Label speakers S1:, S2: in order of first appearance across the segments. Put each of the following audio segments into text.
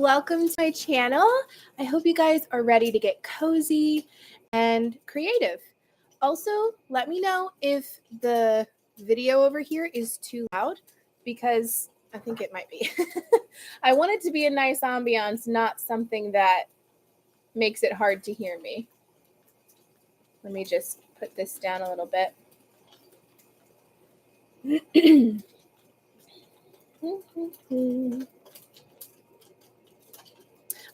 S1: welcome to my channel. I hope you guys are ready to get cozy and creative. Also, let me know if the video over here is too loud because I think it might be. I want it to be a nice ambiance, not something that makes it hard to hear me. Let me just put this down a little bit.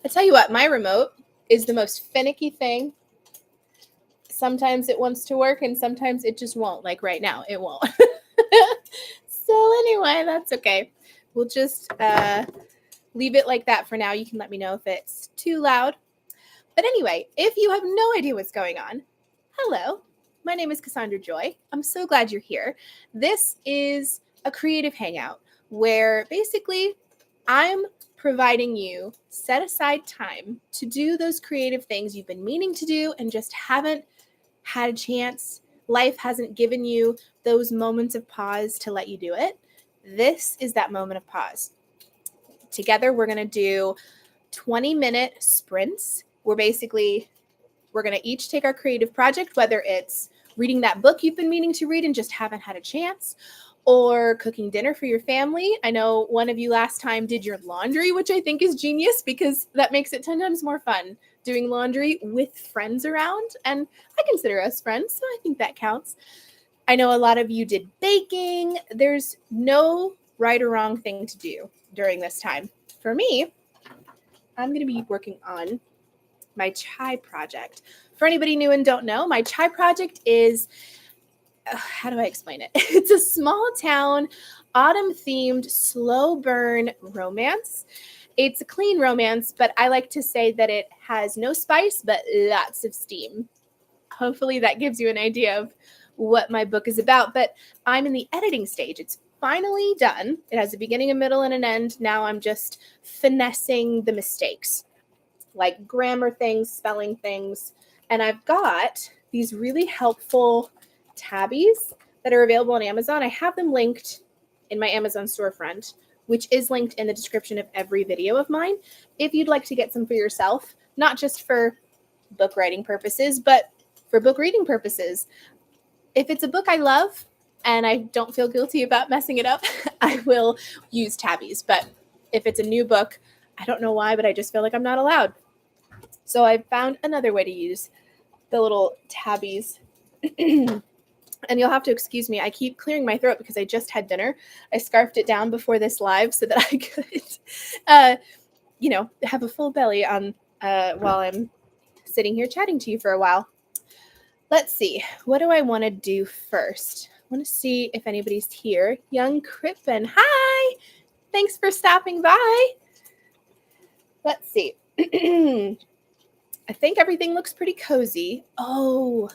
S1: I tell you what, my remote is the most finicky thing. Sometimes it wants to work and sometimes it just won't. Like right now, it won't. So anyway, that's okay. We'll just leave it like that for now. You can let me know if it's too loud. But anyway, if you have no idea what's going on, hello, my name is Cassandra Joy. I'm so glad you're here. This is a creative hangout where basically I'm providing you set aside time to do those creative things you've been meaning to do and just haven't had a chance. Life hasn't given you those moments of pause to let you do it. This is that moment of pause. Together, we're going to do 20-minute sprints. We're going to each take our creative project, whether it's reading that book you've been meaning to read and just haven't had a chance, or cooking dinner for your family. I know one of you last time did your laundry, which I think is genius because that makes it 10 times more fun doing laundry with friends around. And I consider us friends, so I think that counts. I know a lot of you did baking. There's no right or wrong thing to do during this time. For me, I'm going to be working on my chai project. For anybody new and don't know, my chai project is how do I explain it? It's a small town, autumn-themed, slow burn romance. It's a clean romance, but I like to say that it has no spice, but lots of steam. Hopefully that gives you an idea of what my book is about, but I'm in the editing stage. It's finally done. It has a beginning, a middle, and an end. Now I'm just finessing the mistakes, like grammar things, spelling things, and I've got these really helpful tabbies that are available on Amazon. I have them linked in my Amazon storefront, which is linked in the description of every video of mine. If you'd like to get some for yourself, not just for book writing purposes, but for book reading purposes. If it's a book I love and I don't feel guilty about messing it up, I will use tabbies. But if it's a new book, I don't know why, but I just feel like I'm not allowed. So I found another way to use the little tabbies. And you'll have to excuse me. I keep clearing my throat because I just had dinner. I scarfed it down before this live so that I could, have a full belly on while I'm sitting here chatting to you for a while. Let's see. What do I want to do first? I want to see if anybody's here. Young Crippen. Hi. Thanks for stopping by. Let's see. I think everything looks pretty cozy. Oh,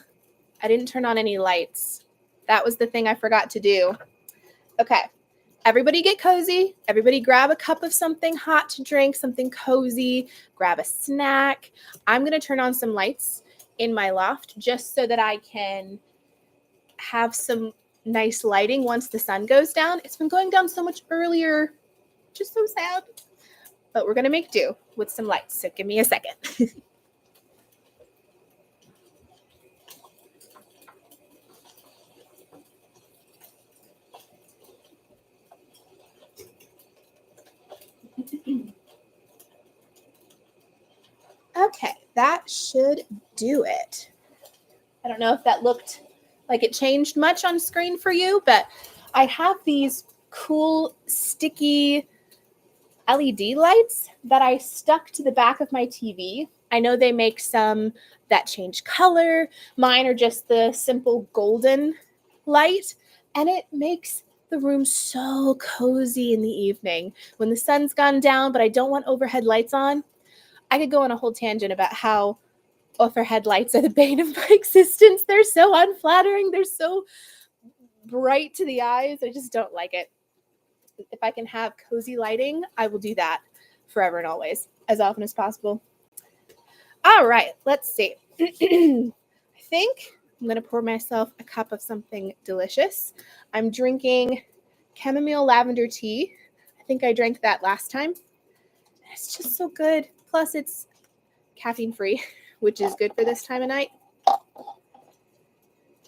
S1: I didn't turn on any lights. That was the thing I forgot to do. Okay. Everybody get cozy. Everybody grab a cup of something hot to drink, something cozy. Grab a snack. I'm going to turn on some lights in my loft just so that I can have some nice lighting once the sun goes down. It's been going down so much earlier. Just so sad. But we're going to make do with some lights. So give me a second. Okay, that should do it. I don't know if that looked like it changed much on screen for you, but I have these cool sticky LED lights that I stuck to the back of my TV. I know they make some that change color. Mine are just the simple golden light, and it makes the room so cozy in the evening when the sun's gone down, but I don't want overhead lights on. I could go on a whole tangent about how overhead lights are the bane of my existence. They're so unflattering. They're so bright to the eyes. I just don't like it. If I can have cozy lighting, I will do that forever and always, as often as possible. All right, let's see. I think I'm going to pour myself a cup of something delicious. I'm drinking chamomile lavender tea. I think I drank that last time. It's just so good. Plus it's caffeine free, which is good for this time of night.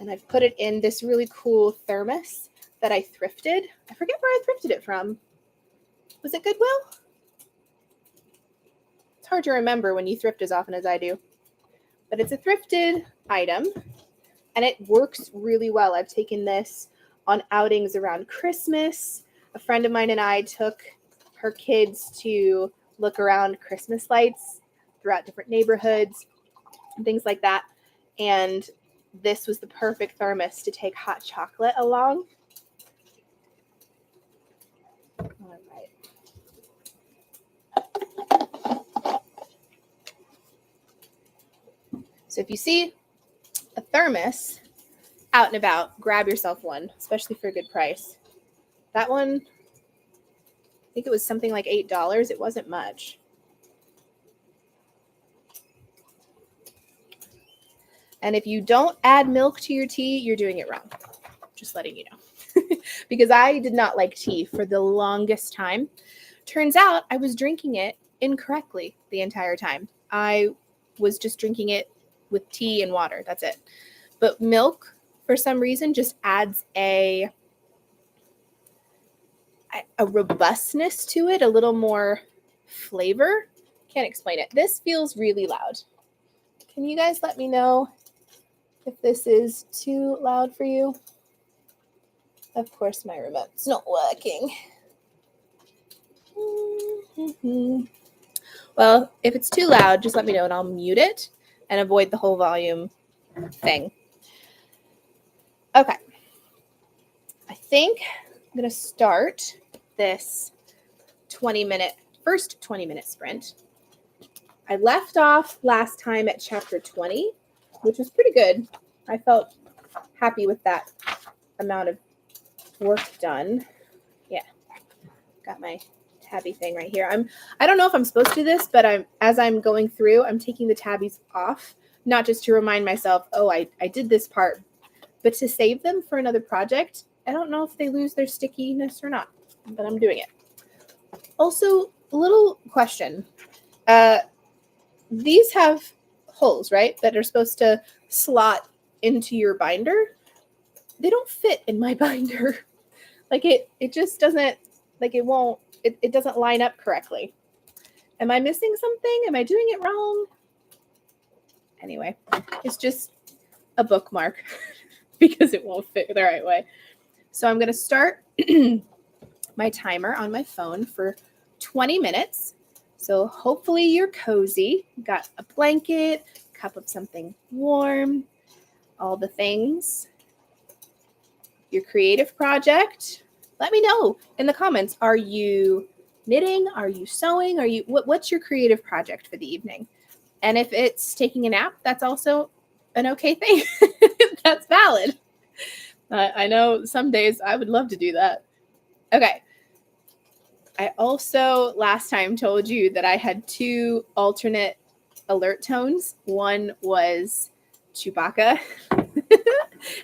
S1: And I've put it in this really cool thermos that I thrifted. I forget where I thrifted it from. Was it Goodwill? It's hard to remember when you thrift as often as I do. But it's a thrifted item, and it works really well. I've taken this on outings around Christmas. A friend of mine and I took her kids to look around Christmas lights throughout different neighborhoods and things like that. And this was the perfect thermos to take hot chocolate along. All right. So if you see a thermos out and about, grab yourself one, especially for a good price. That one, I think it was something like $8. It wasn't much. And if you don't add milk to your tea, you're doing it wrong. Just letting you know. Because I did not like tea for the longest time. Turns out I was drinking it incorrectly the entire time. I was just drinking it with tea and water. That's it. But milk, for some reason, just adds a robustness to it, a little more flavor. Can't explain it. This feels really loud. Can you guys let me know if this is too loud for you? Of course, my remote's not working. Well, if it's too loud, just let me know and I'll mute it and avoid the whole volume thing. Okay. I think I'm going to start this first 20-minute sprint. I left off last time at chapter 20, which was pretty good. I felt happy with that amount of work done. Yeah, got my tabby thing right here. I don't know if I'm supposed to do this, but as I'm going through, I'm taking the tabbies off, not just to remind myself, oh, I did this part, but to save them for another project. I don't know if they lose their stickiness or not, but I'm doing it. Also, a little question. These have holes, right, that are supposed to slot into your binder. They don't fit in my binder. Like it just doesn't, like it won't, it doesn't line up correctly. Am I missing something? Am I doing it wrong? Anyway, it's just a bookmark because it won't fit the right way. So I'm going to start my timer on my phone for 20 minutes. So hopefully you're cozy, got a blanket, cup of something warm, all the things. Your creative project, let me know in the comments. Are you knitting? Are you sewing? What's your creative project for the evening? And if it's taking a nap, that's also an okay thing. That's valid. I know some days I would love to do that. Okay. I also last time told you that I had 2 alternate alert tones. One was Chewbacca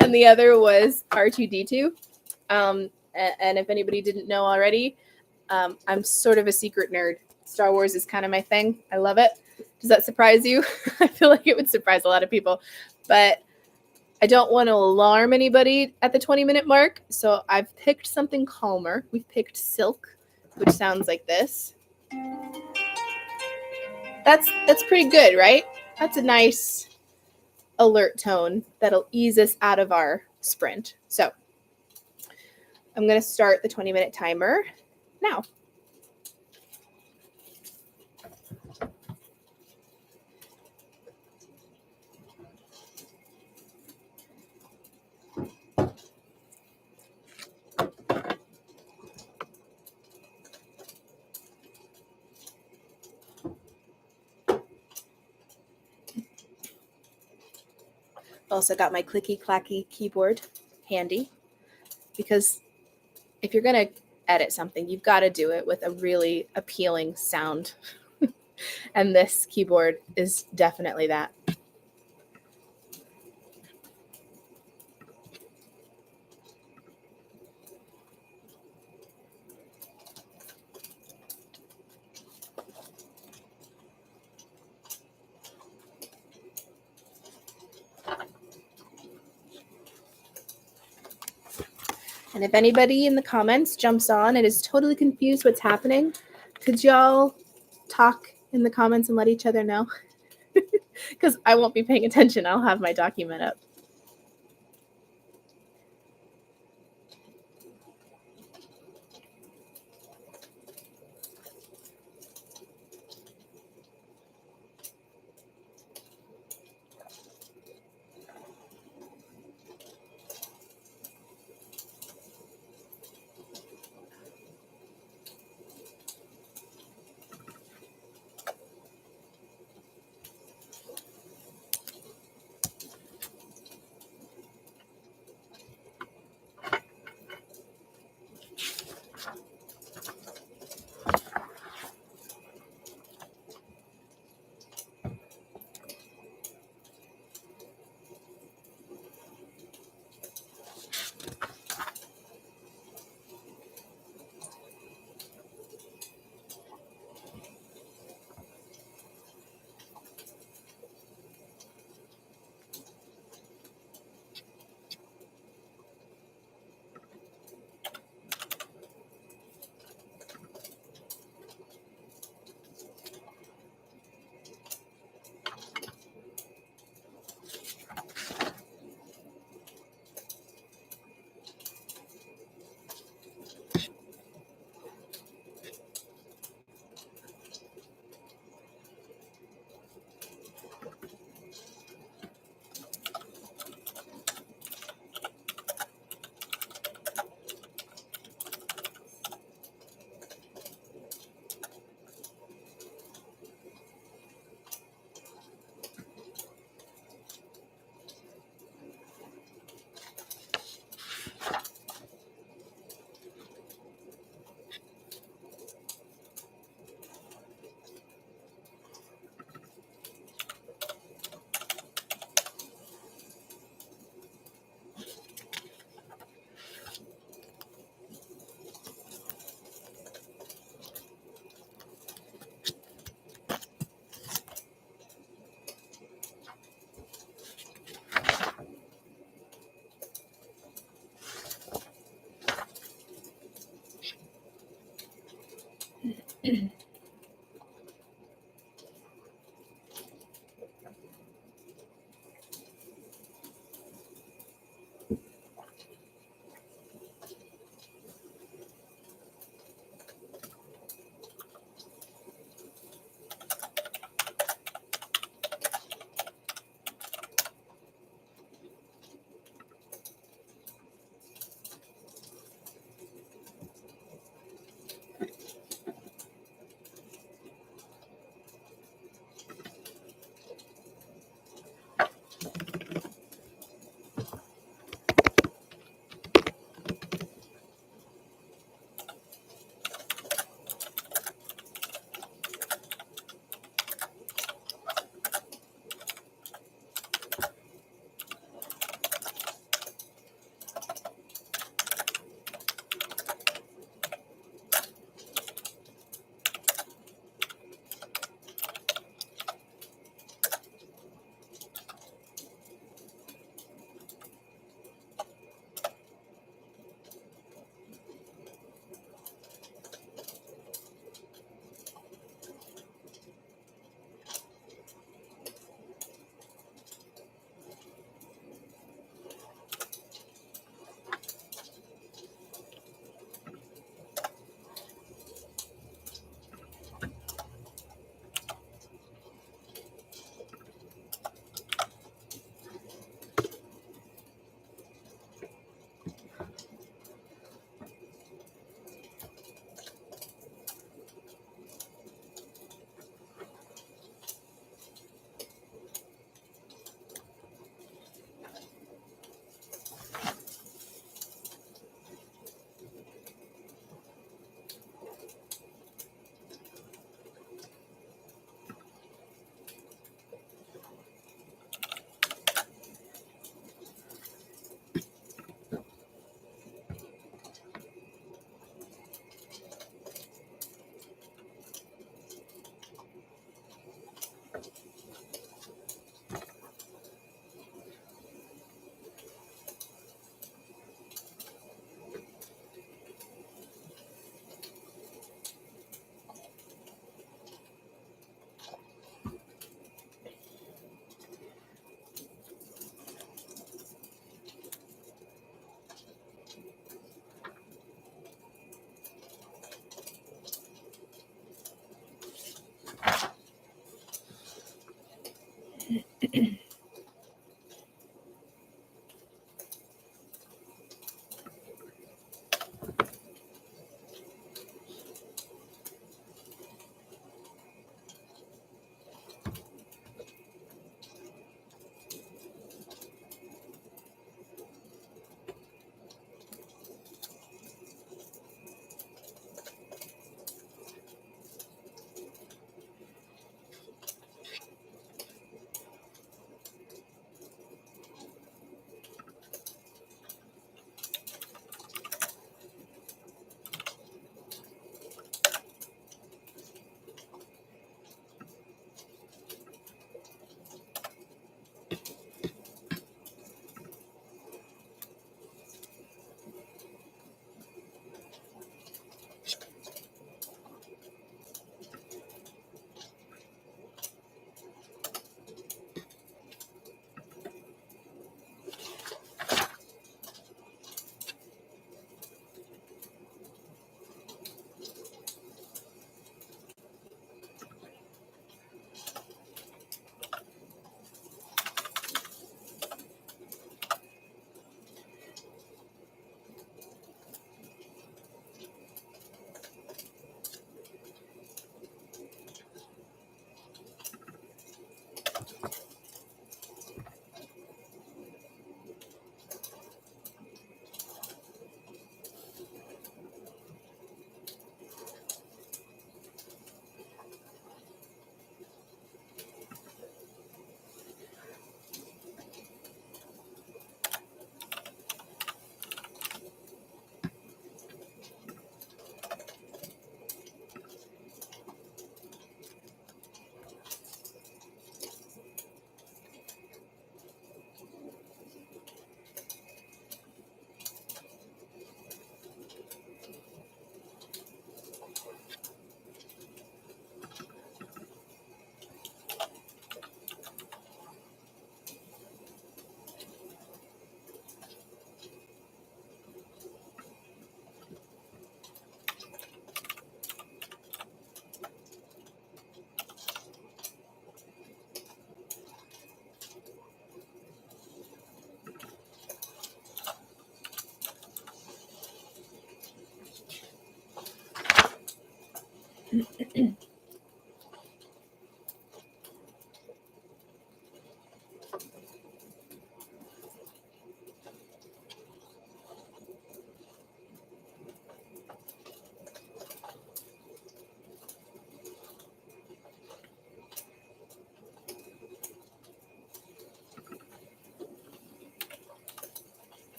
S1: and the other was R2-D2. And if anybody didn't know already, I'm sort of a secret nerd. Star Wars is kind of my thing. I love it. Does that surprise you? I feel like it would surprise a lot of people, but I don't want to alarm anybody at the 20-minute mark. So I've picked something calmer. We've picked Silk, which sounds like this. That's pretty good, right? That's a nice alert tone that'll ease us out of our sprint. So I'm going to start the 20-minute timer now. Also got my clicky clacky keyboard handy because if you're going to edit something, you've got to do it with a really appealing sound. And this keyboard is definitely that. And if anybody in the comments jumps on and is totally confused what's happening, could y'all talk in the comments and let each other know? Because I won't be paying attention. I'll have my document up.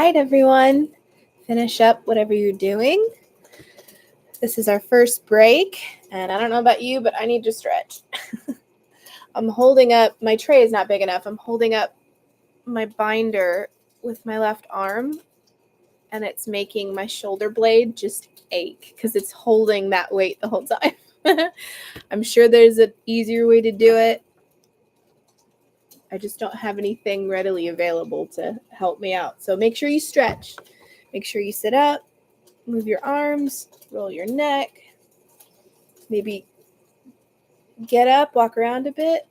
S1: right, everyone. Finish up whatever you're doing. This is our first break, and I don't know about you, but I need to stretch. I'm holding up, my tray is not big enough. I'm holding up my binder with my left arm, and it's making my shoulder blade just ache because it's holding that weight the whole time. I'm sure there's an easier way to do it. I just don't have anything readily available to help me out. So make sure you stretch. Make sure you sit up, move your arms, roll your neck. Maybe get up, walk around a bit.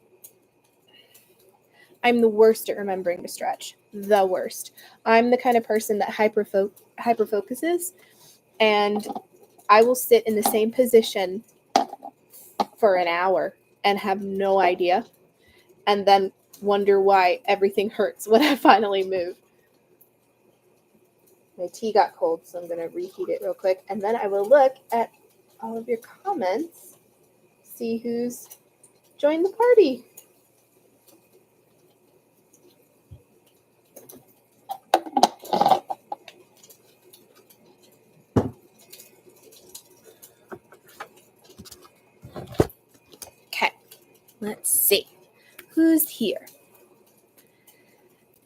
S1: I'm the worst at remembering to stretch. The worst. I'm the kind of person that hyper-focuses, and I will sit in the same position for an hour and have no idea, and then wonder why everything hurts when I finally move. My tea got cold, so I'm going to reheat it real quick, and then I will look at all of your comments, see who's joined the party. Okay, let's see. Who's here?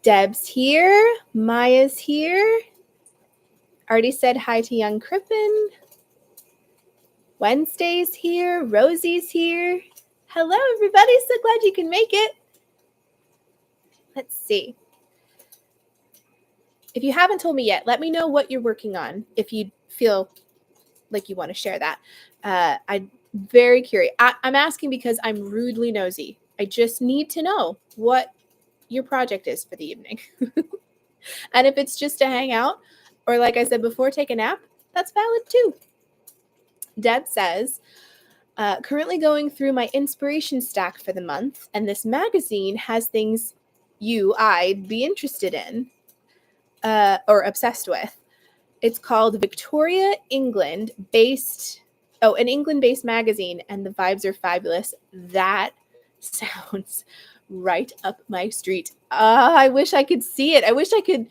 S1: Deb's here. Maya's here. Already said hi to Young Crippen. Wednesday's here. Rosie's here. Hello, everybody. So glad you can make it. Let's see. If you haven't told me yet, let me know what you're working on if you feel like you want to share that. I'm very curious. I'm asking because I'm rudely nosy. I just need to know what your project is for the evening. And if it's just to hang out, or like I said before, take a nap, that's valid too. Deb says, currently going through my inspiration stack for the month, and this magazine has things I'd be interested in or obsessed with. It's called Victoria, England, an England-based magazine, and the vibes are fabulous. That sounds right up my street. I wish I could see it. I wish I could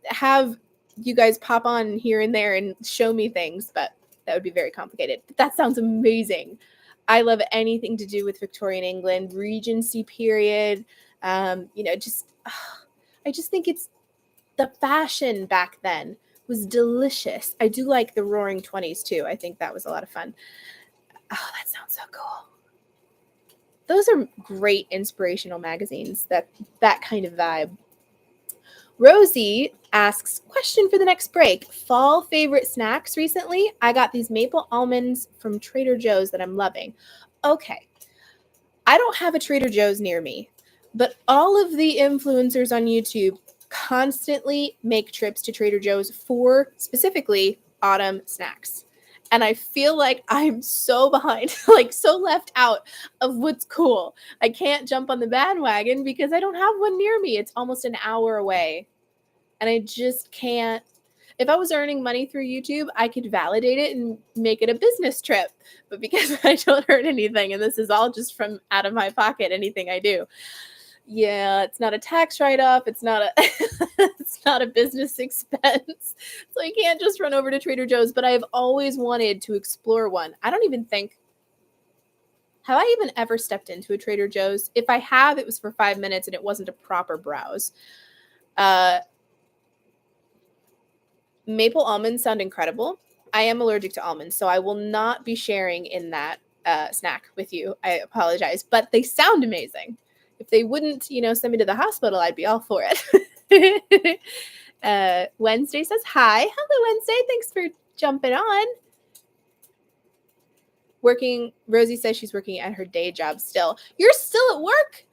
S1: have you guys pop on here and there and show me things, but that would be very complicated. But that sounds amazing. I love anything to do with Victorian England, Regency period. I just think it's the fashion back then was delicious. I do like the Roaring 20s too. I think that was a lot of fun. Oh, that sounds so cool. Those are great inspirational magazines, that kind of vibe. Rosie asks, question for the next break. Fall favorite snacks recently? I got these maple almonds from Trader Joe's that I'm loving. Okay. I don't have a Trader Joe's near me, but all of the influencers on YouTube constantly make trips to Trader Joe's for specifically autumn snacks. And I feel like I'm so behind, like so left out of what's cool. I can't jump on the bandwagon because I don't have one near me. It's almost an hour away. And I just can't. If I was earning money through YouTube, I could validate it and make it a business trip. But because I don't earn anything, and this is all just from out of my pocket, anything I do. Yeah, it's not a tax write-off. It's not a business expense. So I can't just run over to Trader Joe's, but I've always wanted to explore one. Have I even ever stepped into a Trader Joe's? If I have, it was for 5 minutes and it wasn't a proper browse. Maple almonds sound incredible. I am allergic to almonds, so I will not be sharing in that snack with you. I apologize, but they sound amazing. If they wouldn't, send me to the hospital, I'd be all for it. Wednesday says hi. Hello, Wednesday. Thanks for jumping on. Rosie says she's working at her day job still. You're still at work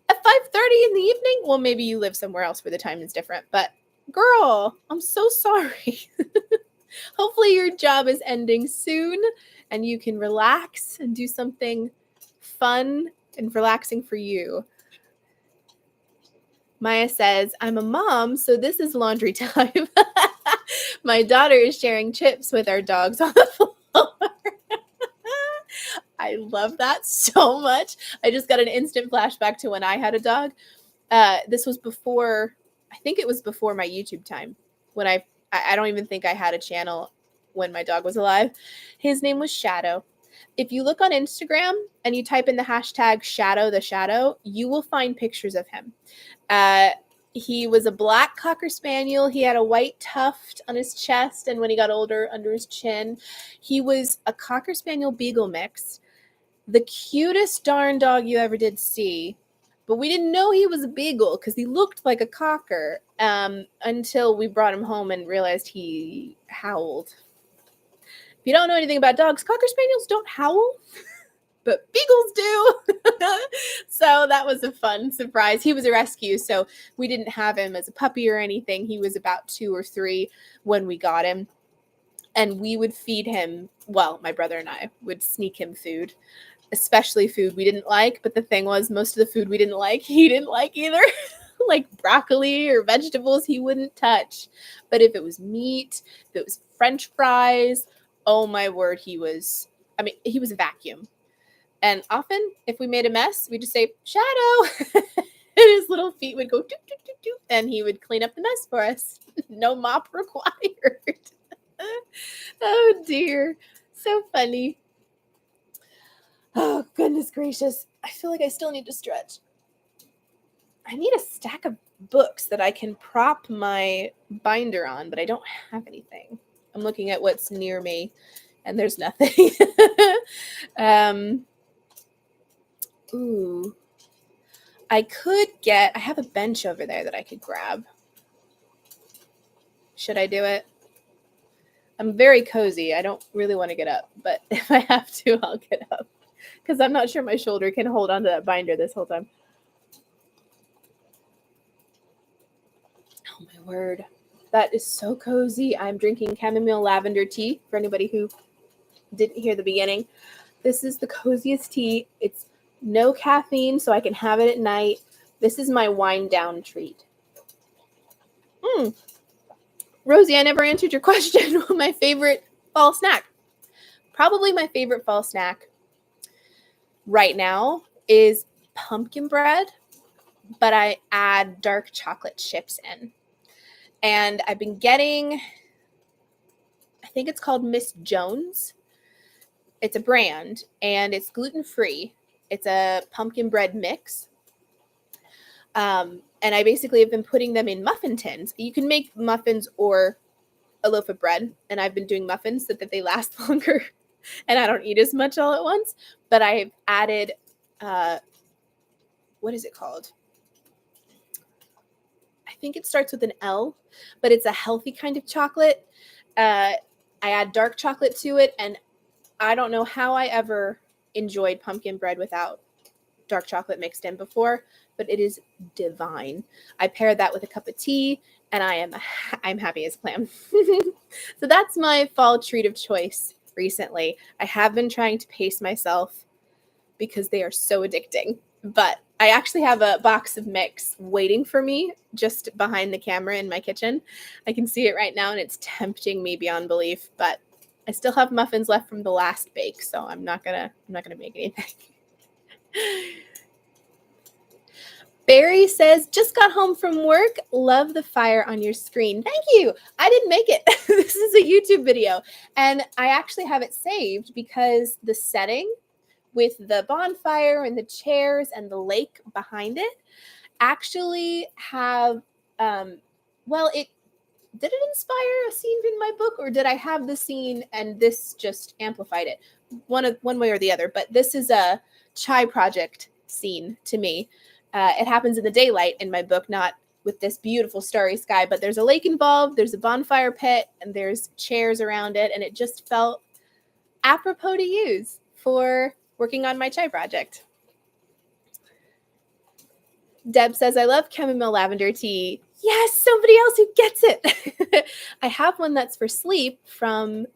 S1: at 5:30 in the evening? Well, maybe you live somewhere else where the time is different, but girl, I'm so sorry. Hopefully your job is ending soon and you can relax and do something fun and relaxing for you. Maya says, I'm a mom, so this is laundry time. My daughter is sharing chips with our dogs on the floor. I love that so much. I just got an instant flashback to when I had a dog. This was before, I think it was before my YouTube time. when I don't even think I had a channel when my dog was alive. His name was Shadow. If you look on Instagram and you type in the hashtag Shadow the Shadow, you will find pictures of him. He was a black Cocker Spaniel. He had a white tuft on his chest, and when he got older, under his chin. He was a Cocker Spaniel Beagle mix. The cutest darn dog you ever did see. But we didn't know he was a Beagle because he looked like a Cocker until we brought him home and realized he howled. If you don't know anything about dogs, Cocker Spaniels don't howl, but Beagles do. So that was a fun surprise. He was a rescue, so we didn't have him as a puppy or anything. He was about 2 or 3 when we got him. And we would feed him, well, my brother and I would sneak him food, especially food we didn't like. But the thing was, most of the food we didn't like, he didn't like either. Like broccoli or vegetables, he wouldn't touch. But if it was meat, if it was French fries, oh my word, he was a vacuum. And often, if we made a mess, we'd just say, Shadow. And his little feet would go, doop, doop, doop, doop, and he would clean up the mess for us. No mop required. Oh, dear. So funny. Oh, goodness gracious. I feel like I still need to stretch. I need a stack of books that I can prop my binder on, but I don't have anything. I'm looking at what's near me, and there's nothing. Ooh. I have a bench over there that I could grab. Should I do it? I'm very cozy. I don't really want to get up, but if I have to, I'll get up. Because I'm not sure my shoulder can hold onto that binder this whole time. Oh, my word. That is so cozy. I'm drinking chamomile lavender tea, for anybody who didn't hear the beginning. This is the coziest tea. It's no caffeine, so I can have it at night. This is my wind down treat. Rosie, I never answered your question. My favorite fall snack. Probably my favorite fall snack right now is pumpkin bread, but I add dark chocolate chips in. And I've been getting, I think it's called Miss Jones. It's a brand, and it's gluten-free. It's a pumpkin bread mix. And I basically have been putting them in muffin tins. You can make muffins or a loaf of bread, and I've been doing muffins so that they last longer and I don't eat as much all at once. But I've added, what is it called? I think it starts with an L, but it's a healthy kind of chocolate. I add dark chocolate to it, and I don't know how I ever enjoyed pumpkin bread without dark chocolate mixed in before, but it is divine. I pair that with a cup of tea, and I'm happy as a clam. So that's my fall treat of choice recently. I have been trying to pace myself because they are so addicting, but I actually have a box of mix waiting for me just behind the camera in my kitchen. I can see it right now, and it's tempting me beyond belief, but I still have muffins left from the last bake, so I'm not gonna make anything. Barry says, just got home from work. Love the fire on your screen. Thank you. I didn't make it. This is a YouTube video, and I actually have it saved because the setting with the bonfire and the chairs and the lake behind it actually have, did it inspire a scene in my book, or did I have the scene and this just amplified it? One way or the other, but this is a chai project scene to me. It happens in the daylight in my book, not with this beautiful starry sky, but there's a lake involved, there's a bonfire pit, and there's chairs around it, and it just felt apropos to use for working on my chai project. Deb says, I love chamomile lavender tea. Yes, somebody else who gets it. I have one that's for sleep from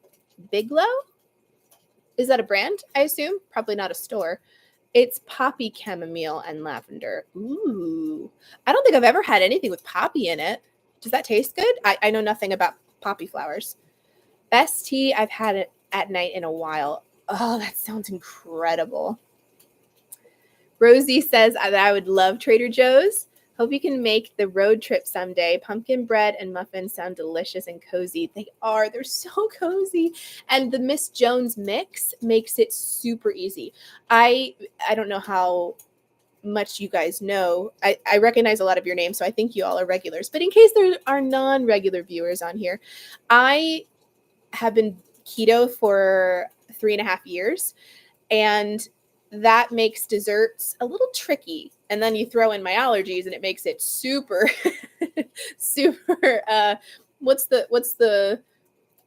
S1: Biglow. Is that a brand, I assume? Probably not a store. It's poppy chamomile and lavender. Ooh. I don't think I've ever had anything with poppy in it. Does that taste good? I know nothing about poppy flowers. Best tea I've had it at night in a while. Oh, that sounds incredible. Rosie says that I would love Trader Joe's. Hope you can make the road trip someday. Pumpkin bread and muffins sound delicious and cozy. They are. They're so cozy. And the Miss Jones mix makes it super easy. I don't know how much you guys know. I recognize a lot of your names, so I think you all are regulars. But in case there are non-regular viewers on here, I have been keto for 3.5 years, and that makes desserts a little tricky. And then you throw in my allergies and it makes it super, super, what's the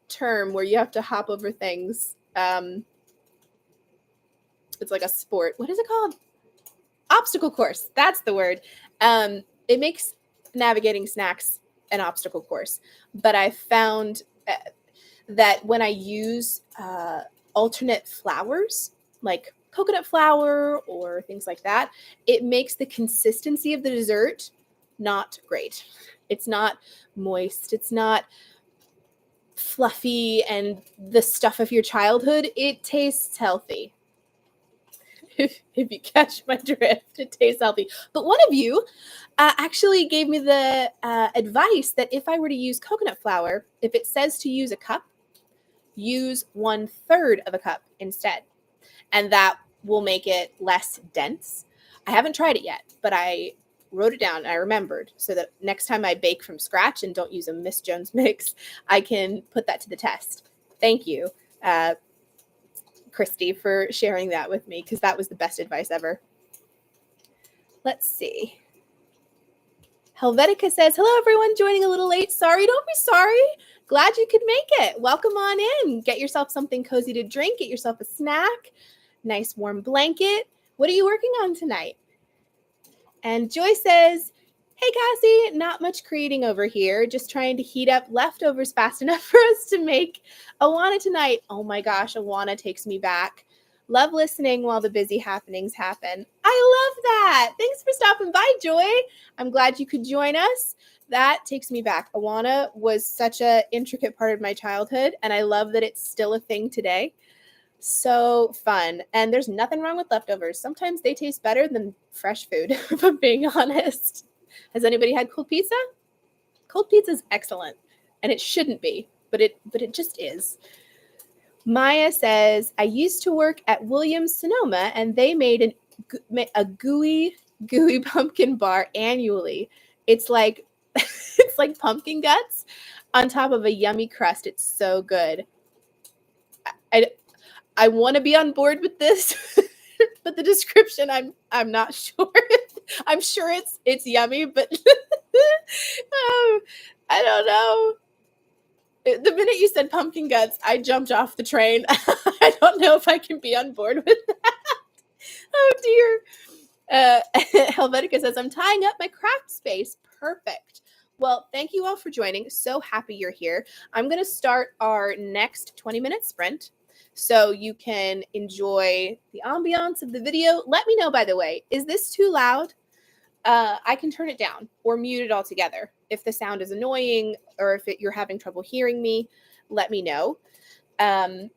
S1: term where you have to hop over things? It's like a sport. What is it called? Obstacle course. That's the word. It makes navigating snacks an obstacle course. But I found that when I use alternate flours, like coconut flour or things like that, it makes the consistency of the dessert not great. It's not moist. It's not fluffy and the stuff of your childhood. It tastes healthy. If you catch my drift, it tastes healthy. But one of you actually gave me the advice that if I were to use coconut flour, if it says to use a cup, use 1/3 of a cup instead. And that will make it less dense. I haven't tried it yet, but I wrote it down and I remembered so that next time I bake from scratch and don't use a Miss Jones mix, I can put that to the test. Thank you, Christy, for sharing that with me, because that was the best advice ever. Let's see. Helvetica says, hello, everyone, joining a little late. Sorry, don't be sorry. Glad you could make it. Welcome on in. Get yourself something cozy to drink. Get yourself a snack. Nice warm blanket. What are you working on tonight? And Joy says, hey, Cassie, not much creating over here. Just trying to heat up leftovers fast enough for us to make Awana tonight. Oh my gosh, Awana takes me back. Love listening while the busy happenings happen. I love that. Thanks for stopping by, Joy. I'm glad you could join us. That takes me back. Awana was such an intricate part of my childhood, and I love that it's still a thing today. So fun. And there's nothing wrong with leftovers. Sometimes they taste better than fresh food, if I'm being honest. Has anybody had cold pizza? Cold pizza is excellent, and it shouldn't be, but it just is. Maya says, I used to work at Williams Sonoma, and they made a gooey pumpkin bar annually. It's like it's like pumpkin guts on top of a yummy crust. It's so good. I want to be on board with this, but the description, I'm not sure. I'm sure it's yummy, but I don't know. The minute you said pumpkin guts, I jumped off the train. I don't know if I can be on board with that. Oh dear. Helvetica says, I'm tying up my craft space. Perfect. Well, thank you all for joining. So happy you're here. I'm going to start our next 20-minute sprint, so you can enjoy the ambiance of the video. Let me know, by the way, is this too loud? I can turn it down or mute it altogether. If the sound is annoying or if you're having trouble hearing me, let me know. I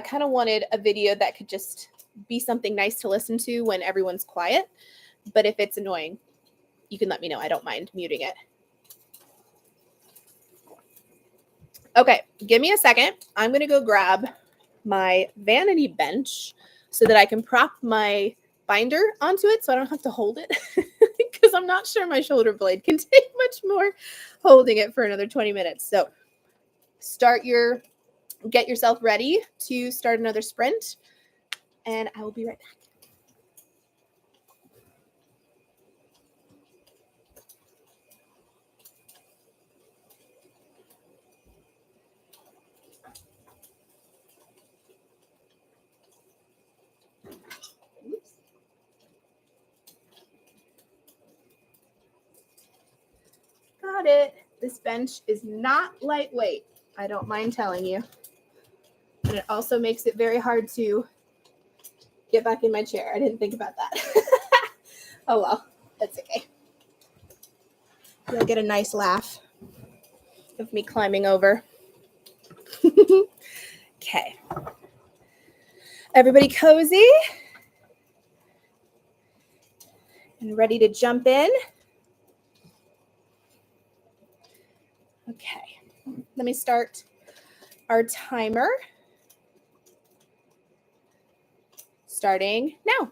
S1: kind of wanted a video that could just be something nice to listen to when everyone's quiet. But if it's annoying, you can let me know. I don't mind muting it. Okay, give me a second. I'm going to go grab my vanity bench so that I can prop my binder onto it so I don't have to hold it, because I'm not sure my shoulder blade can take much more holding it for another 20 minutes. So get yourself ready to start another sprint, and I will be right back. Got it. This bench is not lightweight. I don't mind telling you. And it also makes it very hard to get back in my chair. I didn't think about that. Oh well, that's okay. You'll get a nice laugh of me climbing over. Okay. Everybody cozy? and ready to jump in. Okay, let me start our timer. Starting now.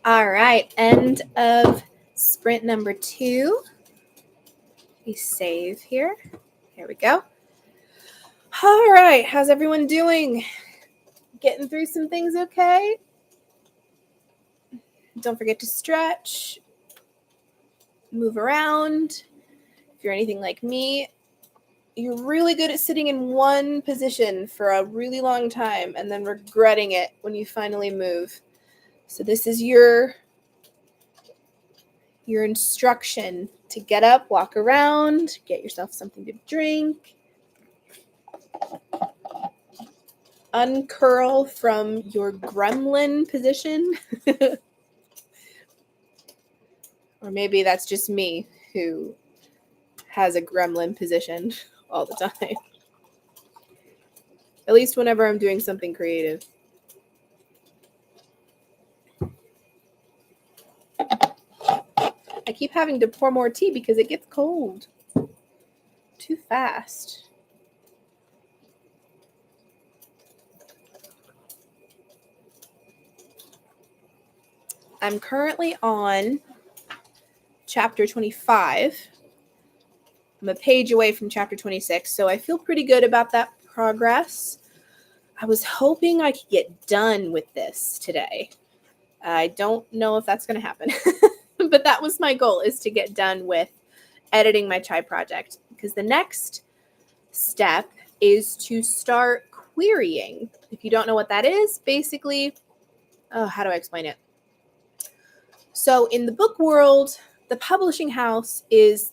S1: All right, end of sprint number 2. We save here. Here we go. All right, how's everyone doing? Getting through some things okay? Don't forget to stretch, move around. If you're anything like me, you're really good at sitting in one position for a really long time and then regretting it when you finally move. So this is your instruction to get up, walk around, get yourself something to drink, uncurl from your gremlin position. Or maybe that's just me who has a gremlin position all the time. At least whenever I'm doing something creative. I keep having to pour more tea because it gets cold too fast. I'm currently on chapter 25. I'm a page away from chapter 26, so I feel pretty good about that progress. I was hoping I could get done with this today. I don't know if that's going to happen, but that was my goal, is to get done with editing my chai project, because the next step is to start querying. If you don't know what that is, basically, how do I explain it? So in the book world, the publishing house is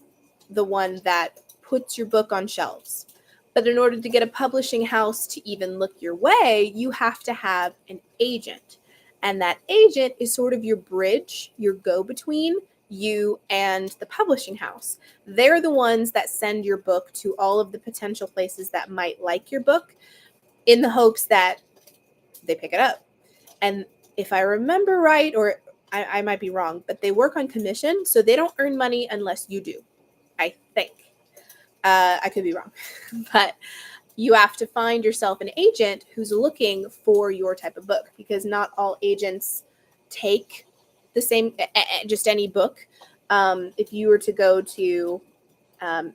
S1: the one that puts your book on shelves. But in order to get a publishing house to even look your way, you have to have an agent. And that agent is sort of your bridge, your go-between you and the publishing house. They're the ones that send your book to all of the potential places that might like your book in the hopes that they pick it up. And if I remember right, or I might be wrong, but they work on commission, so they don't earn money unless you do, I think. I could be wrong, but you have to find yourself an agent who's looking for your type of book, because not all agents take the same, just any book. If you were to go to, I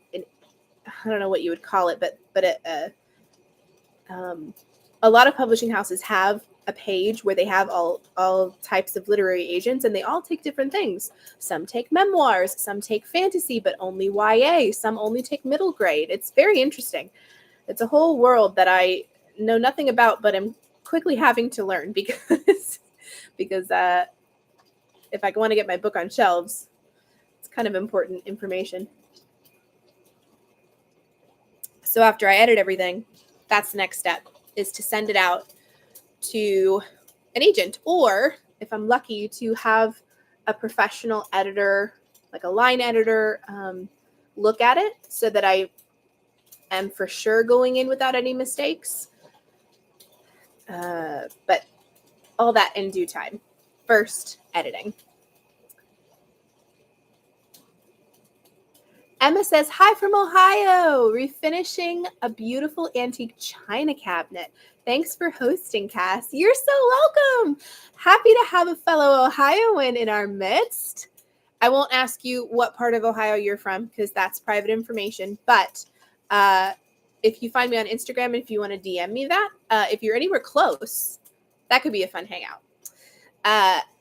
S1: don't know what you would call it, but a lot of publishing houses have a page where they have all types of literary agents, and they all take different things. Some take memoirs, some take fantasy, but only YA. Some only take middle grade. It's very interesting. It's a whole world that I know nothing about, but I'm quickly having to learn because if I want to get my book on shelves, it's kind of important information. So after I edit everything, that's the next step, is to send it out to an agent, or if I'm lucky, to have a professional editor, like a line editor, look at it so that I am for sure going in without any mistakes. But all that in due time. First, editing. Emma says, hi from Ohio, refinishing a beautiful antique china cabinet. Thanks for hosting, Cass. You're so welcome. Happy to have a fellow Ohioan in our midst. I won't ask you what part of Ohio you're from, because that's private information. But if you find me on Instagram and if you want to DM me that, if you're anywhere close, that could be a fun hangout.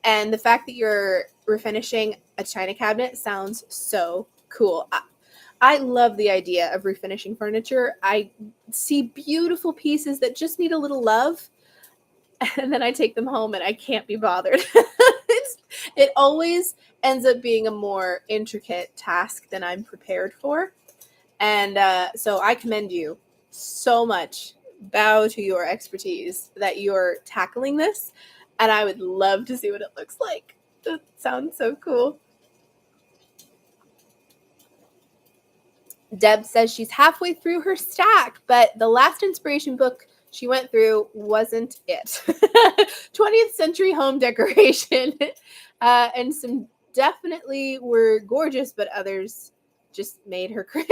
S1: And the fact that you're refinishing a china cabinet sounds so cool. I love the idea of refinishing furniture. I see beautiful pieces that just need a little love, and then I take them home and I can't be bothered. It always ends up being a more intricate task than I'm prepared for. And so I commend you so much. Bow to your expertise that you're tackling this. And I would love to see what it looks like. That sounds so cool. Deb says she's halfway through her stack, but the last inspiration book she went through wasn't it. 20th century home decoration. And some definitely were gorgeous, but others just made her cringe.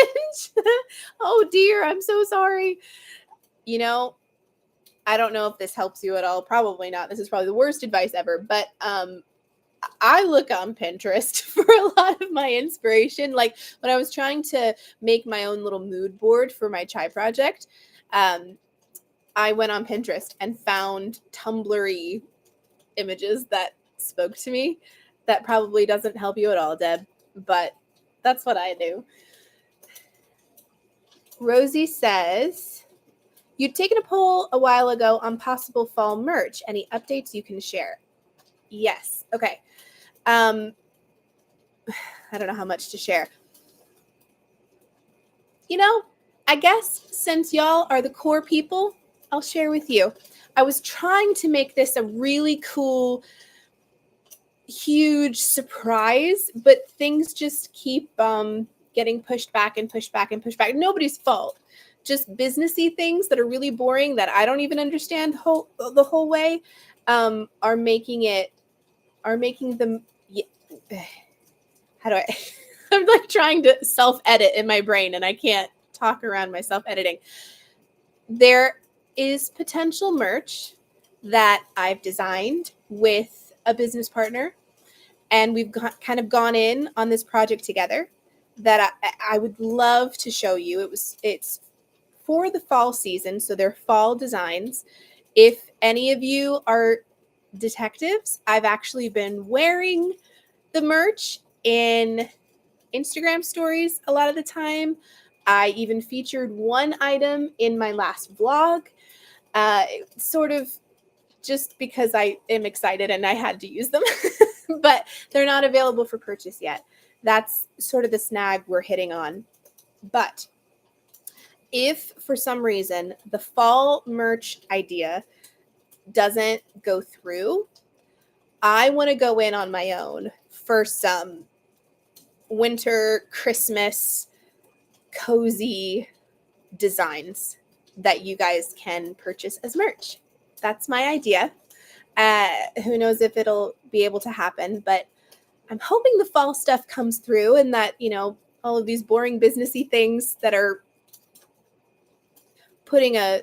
S1: Oh dear, I'm so sorry. You know, I don't know if this helps you at all. Probably not. This is probably the worst advice ever. But I look on Pinterest for a lot of my inspiration. Like when I was trying to make my own little mood board for my chai project, I went on Pinterest and found Tumblr-y images that spoke to me. That probably doesn't help you at all, Deb, but that's what I do. Rosie says, you'd taken a poll a while ago on possible fall merch. Any updates you can share? Yes. Okay. I don't know how much to share. I guess since y'all are the core people, I'll share with you. I was trying to make this a really cool, huge surprise, but things just keep getting pushed back and pushed back and pushed back. Nobody's fault. Just businessy things that are really boring that I don't even understand the whole way are making them. How do I? I'm like trying to self-edit in my brain and I can't talk around my self-editing. There is potential merch that I've designed with a business partner, and we've kind of gone in on this project together that I would love to show you. It's for the fall season, so they're fall designs. If any of you are detectives, I've actually been wearing the merch in Instagram stories a lot of the time. I even featured one item in my last vlog, sort of just because I am excited and I had to use them, but they're not available for purchase yet. That's sort of the snag we're hitting on. But if for some reason the fall merch idea doesn't go through, I want to go in on my own for some winter, Christmas, cozy designs that you guys can purchase as merch. That's my idea. Who knows if it'll be able to happen, but I'm hoping the fall stuff comes through and that, all of these boring businessy things that are putting a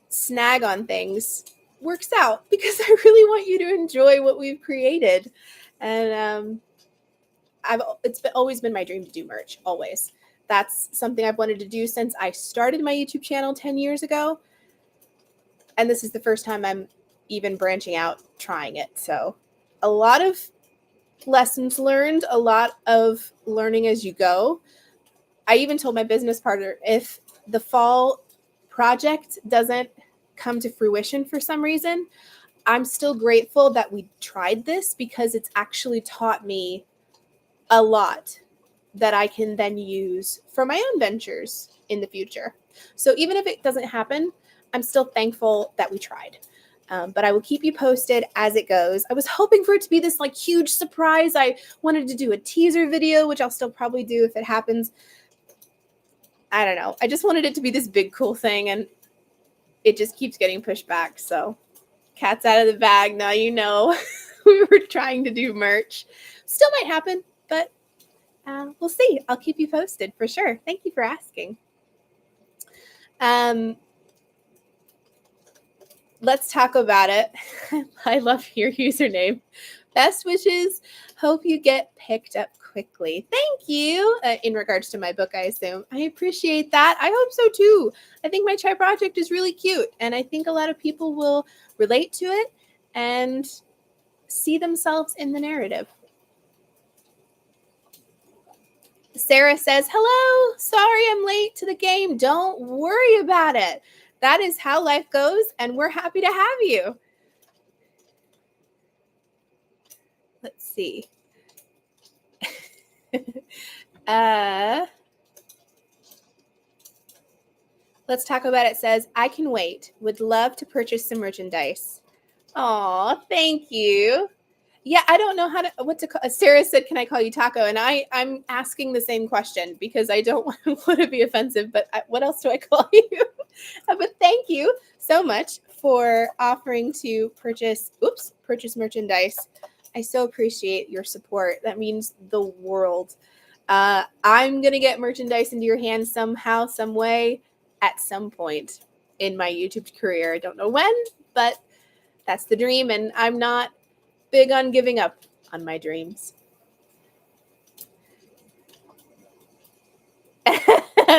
S1: snag on things works out, because I really want you to enjoy what we've created. And always been my dream to do merch, always. That's something I've wanted to do since I started my YouTube channel 10 years ago. And this is the first time I'm even branching out, trying it. So a lot of lessons learned, a lot of learning as you go. I even told my business partner, if the fall project doesn't come to fruition for some reason, I'm still grateful that we tried this, because it's actually taught me a lot that I can then use for my own ventures in the future. So even if it doesn't happen, I'm still thankful that we tried. But I will keep you posted as it goes. I was hoping for it to be this like huge surprise. I wanted to do a teaser video, which I'll still probably do if it happens. I don't know. I just wanted it to be this big, cool thing, and it just keeps getting pushed back. So cat's out of the bag. Now you know we were trying to do merch. Still might happen, but we'll see. I'll keep you posted for sure. Thank you for asking. Let's talk about it. I love your username. Best wishes. Hope you get picked up quickly. Thank you. In regards to my book, I assume. I appreciate that. I hope so too. I think my chai project is really cute, and I think a lot of people will relate to it and see themselves in the narrative. Sarah says, hello, sorry I'm late to the game. Don't worry about it. That is how life goes, and we're happy to have you. Let's see. Let's talk about it. Says, I can wait. Would love to purchase some merchandise. Aw, thank you. Yeah, I don't know what to call. Sarah said, can I call you Taco? And I'm asking the same question because I don't want to be offensive, but what else do I call you? But thank you so much for offering to purchase merchandise. I so appreciate your support. That means the world. I'm going to get merchandise into your hands somehow, some way, at some point in my YouTube career. I don't know when, but that's the dream, and I'm not big on giving up on my dreams.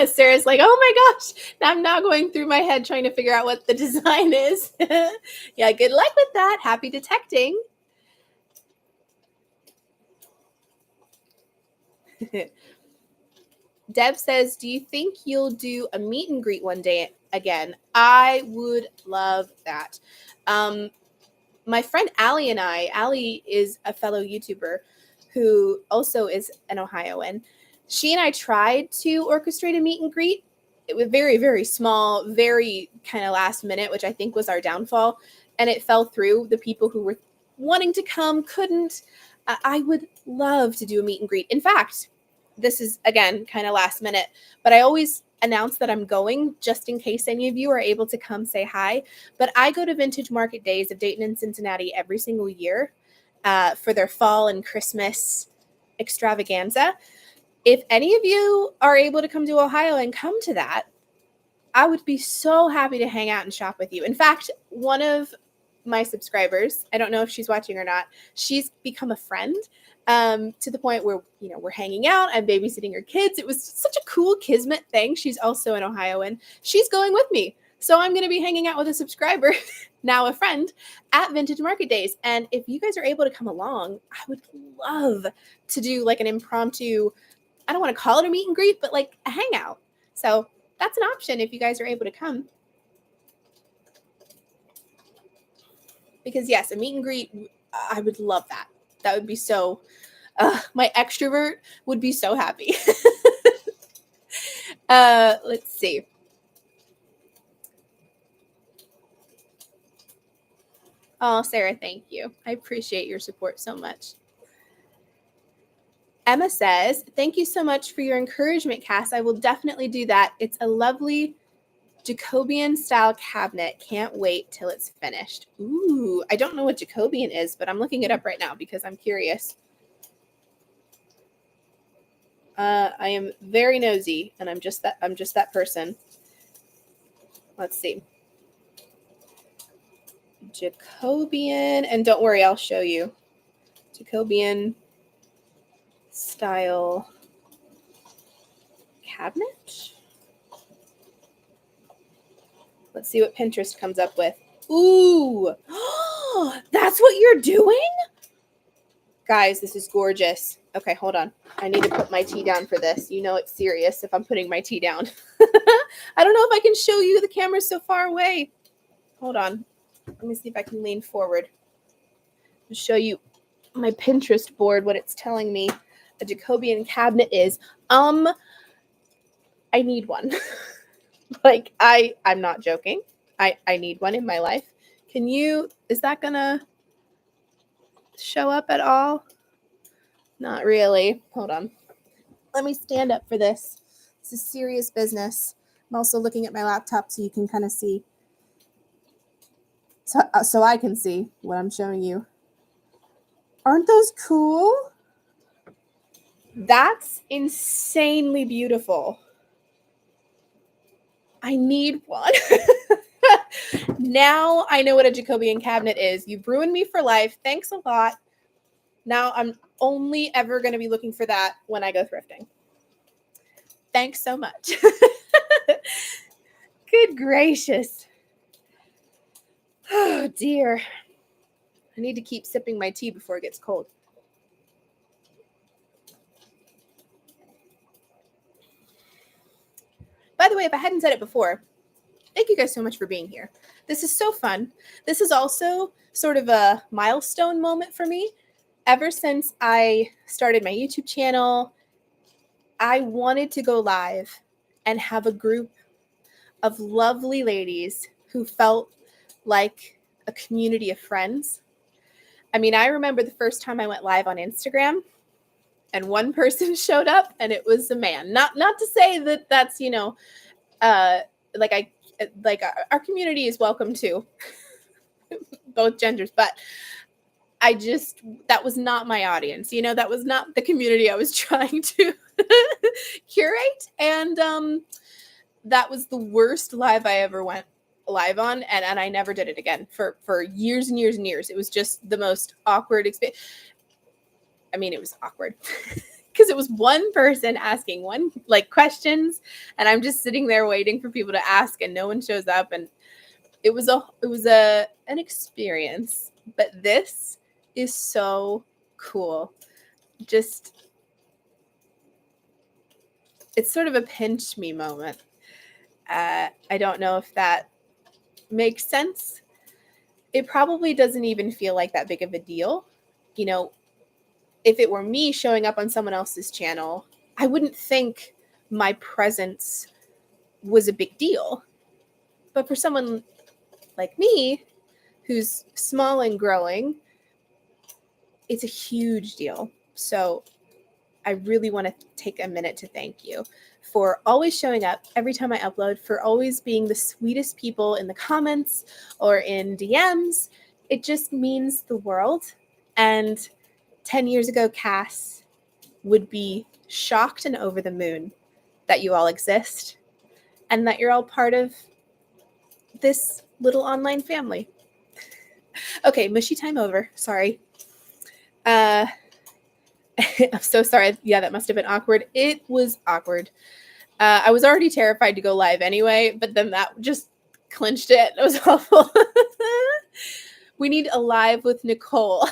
S1: Sarah's like, oh my gosh, I'm now going through my head trying to figure out what the design is. Yeah, good luck with that. Happy detecting. Deb says, do you think you'll do a meet and greet one day again? I would love that. My friend Allie and Allie is a fellow YouTuber who also is an Ohioan. She and I tried to orchestrate a meet and greet. It was very, very small, very kind of last minute, which I think was our downfall. And it fell through. The people who were wanting to come couldn't. I would love to do a meet and greet. In fact, this is, again, kind of last minute, but I always announce that I'm going just in case any of you are able to come say hi. But I go to Vintage Market Days of Dayton and Cincinnati every single year for their fall and Christmas extravaganza. If any of you are able to come to Ohio and come to that, I would be so happy to hang out and shop with you. In fact, one of my subscribers, I don't know if she's watching or not, she's become a friend to the point where, you know, we're hanging out, I'm babysitting her kids. It was such a cool kismet thing. She's also an Ohioan. She's going with me. So I'm going to be hanging out with a subscriber, now a friend, at Vintage Market Days. And if you guys are able to come along, I would love to do like an impromptu, I don't want to call it a meet and greet, but like a hangout. So that's an option if you guys are able to come. Because yes, a meet and greet, I would love that. That would be so, my extrovert would be so happy. Let's see. Oh, Sarah, thank you. I appreciate your support so much. Emma says, thank you so much for your encouragement, Cass. I will definitely do that. It's a lovely Jacobean style cabinet. Can't wait till it's finished. Ooh, I don't know what Jacobean is, but I'm looking it up right now because I'm curious. I am very nosy, and I'm just that person. Let's see. Jacobean, and don't worry, I'll show you. Jacobean style cabinet. Let's see what Pinterest comes up with. Ooh, that's what you're doing? Guys, this is gorgeous. Okay, hold on. I need to put my tea down for this. You know it's serious if I'm putting my tea down. I don't know if I can show you. The camera's so far away. Hold on. Let me see if I can lean forward. I'll show you my Pinterest board, what it's telling me a Jacobean cabinet is. I need one. Like, I'm not joking. I need one in my life. Is that gonna show up at all? Not really. Hold on. Let me stand up for this. This is serious business. I'm also looking at my laptop so you can kind of see. So I can see what I'm showing you. Aren't those cool? That's insanely beautiful. I need one. Now I know what a Jacobean cabinet is. You've ruined me for life. Thanks a lot. Now I'm only ever going to be looking for that when I go thrifting. Thanks so much. Good gracious. Oh, dear. I need to keep sipping my tea before it gets cold. By the way, if I hadn't said it before, thank you guys so much for being here. This is so fun. This is also sort of a milestone moment for me. Ever since I started my YouTube channel, I wanted to go live and have a group of lovely ladies who felt like a community of friends. I mean, I remember the first time I went live on Instagram and one person showed up and it was a man. Not to say that that's, you know, our community is welcome to both genders, but that was not my audience. You know, that was not the community I was trying to curate. And that was the worst live I ever went live on. And I never did it again for years and years and years. It was just the most awkward experience. I mean, it was awkward because it was one person asking one like questions, and I'm just sitting there waiting for people to ask, and no one shows up, and it was an experience. But this is so cool. Just, it's sort of a pinch me moment. I don't know if that makes sense. It probably doesn't even feel like that big of a deal. You know, if it were me showing up on someone else's channel, I wouldn't think my presence was a big deal. But for someone like me, who's small and growing, it's a huge deal. So I really want to take a minute to thank you for always showing up every time I upload, for always being the sweetest people in the comments or in DMs. It just means the world. And 10 years ago, Cass would be shocked and over the moon that you all exist and that you're all part of this little online family. Okay, mushy time over. Sorry. I'm so sorry. Yeah, that must have been awkward. It was awkward. I was already terrified to go live anyway, but then that just clinched it. It was awful. We need a live with Nicole.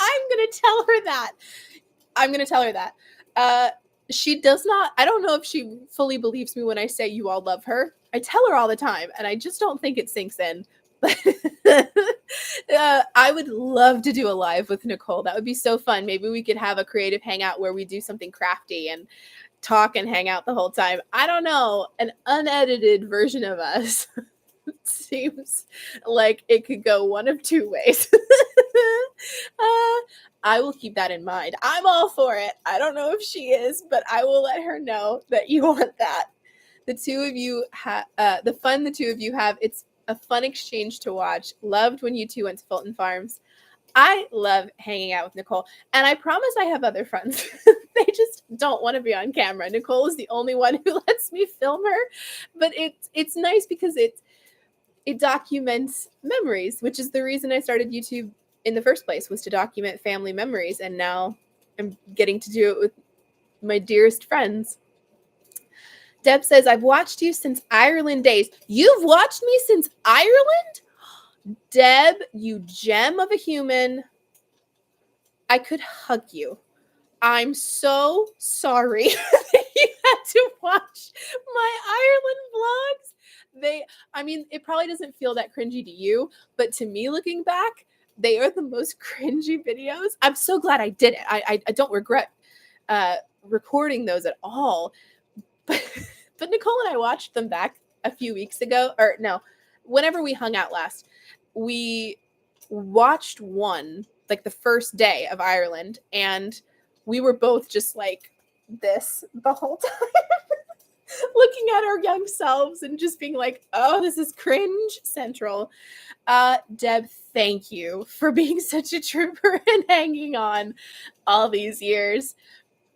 S1: I'm going to tell her that. She does not, I don't know if she fully believes me when I say you all love her. I tell her all the time, and I just don't think it sinks in. I would love to do a live with Nicole. That would be so fun. Maybe we could have a creative hangout where we do something crafty and talk and hang out the whole time. I don't know. An unedited version of us seems like it could go one of two ways. I will keep that in mind. I'm all for it. I don't know if she is, but I will let her know that you want that. The two of you have the fun the two of you have. It's a fun exchange to watch. Loved when you two went to Fulton Farms. I love hanging out with Nicole, and I promise I have other friends. They just don't want to be on camera. Nicole is the only one who lets me film her, but it's nice because it documents memories, which is the reason I started YouTube in the first place, was to document family memories, and now I'm getting to do it with my dearest friends. Deb says, I've watched you since Ireland days. You've watched me since Ireland? Deb, you gem of a human. I could hug you. I'm so sorry that you had to watch my Ireland vlogs. It probably doesn't feel that cringy to you, but to me looking back, they are the most cringy videos. I'm so glad I did it. I don't regret recording those at all. But Nicole and I watched them back a few weeks ago, or no, whenever we hung out last, we watched one, like the first day of Ireland, and we were both just like this the whole time, looking at our young selves and just being like, oh, this is cringe central. Deb, thank you for being such a trooper and hanging on all these years.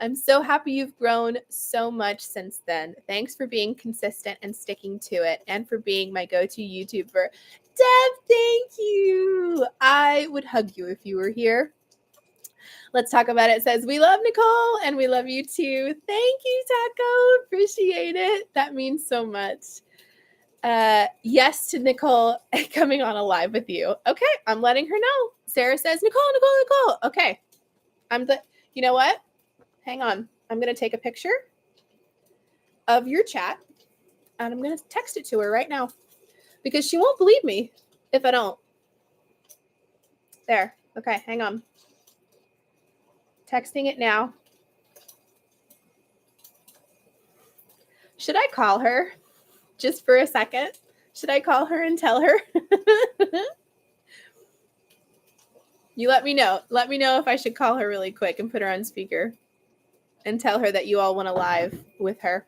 S1: I'm so happy you've grown so much since then. Thanks for being consistent and sticking to it, and for being my go-to YouTuber. Deb, thank you. I would hug you if you were here. Let's talk about it. It says, we love Nicole and we love you too. Thank you, Taco. Appreciate it. That means so much. Yes to Nicole coming on a live with you. Okay, I'm letting her know. Sarah says, Nicole. Okay. You know what? Hang on. I'm going to take a picture of your chat and I'm going to text it to her right now because she won't believe me if I don't. There. Okay, hang on. Texting it now. Should I call her just for a second? Should I call her and tell her? You let me know. Let me know if I should call her really quick and put her on speaker and tell her that you all want to live with her.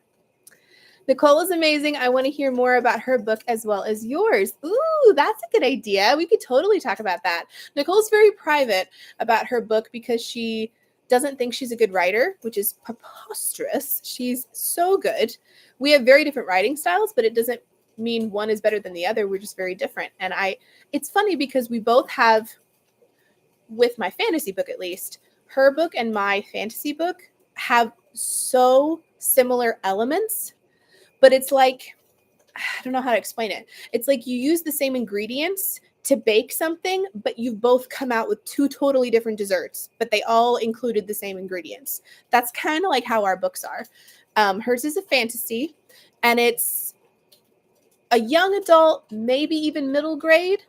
S1: Nicole is amazing. I want to hear more about her book as well as yours. Ooh, that's a good idea. We could totally talk about that. Nicole's very private about her book because she doesn't think she's a good writer, which is preposterous. She's so good. We have very different writing styles, but it doesn't mean one is better than the other. We're just very different. And it's funny because we both have with my fantasy book at least, her book and my fantasy book have so similar elements, but it's like, I don't know how to explain it. It's like you use the same ingredients to bake something, but you both come out with two totally different desserts, but they all included the same ingredients. That's kind of like how our books are. Hers is a fantasy, and it's a young adult, maybe even middle grade.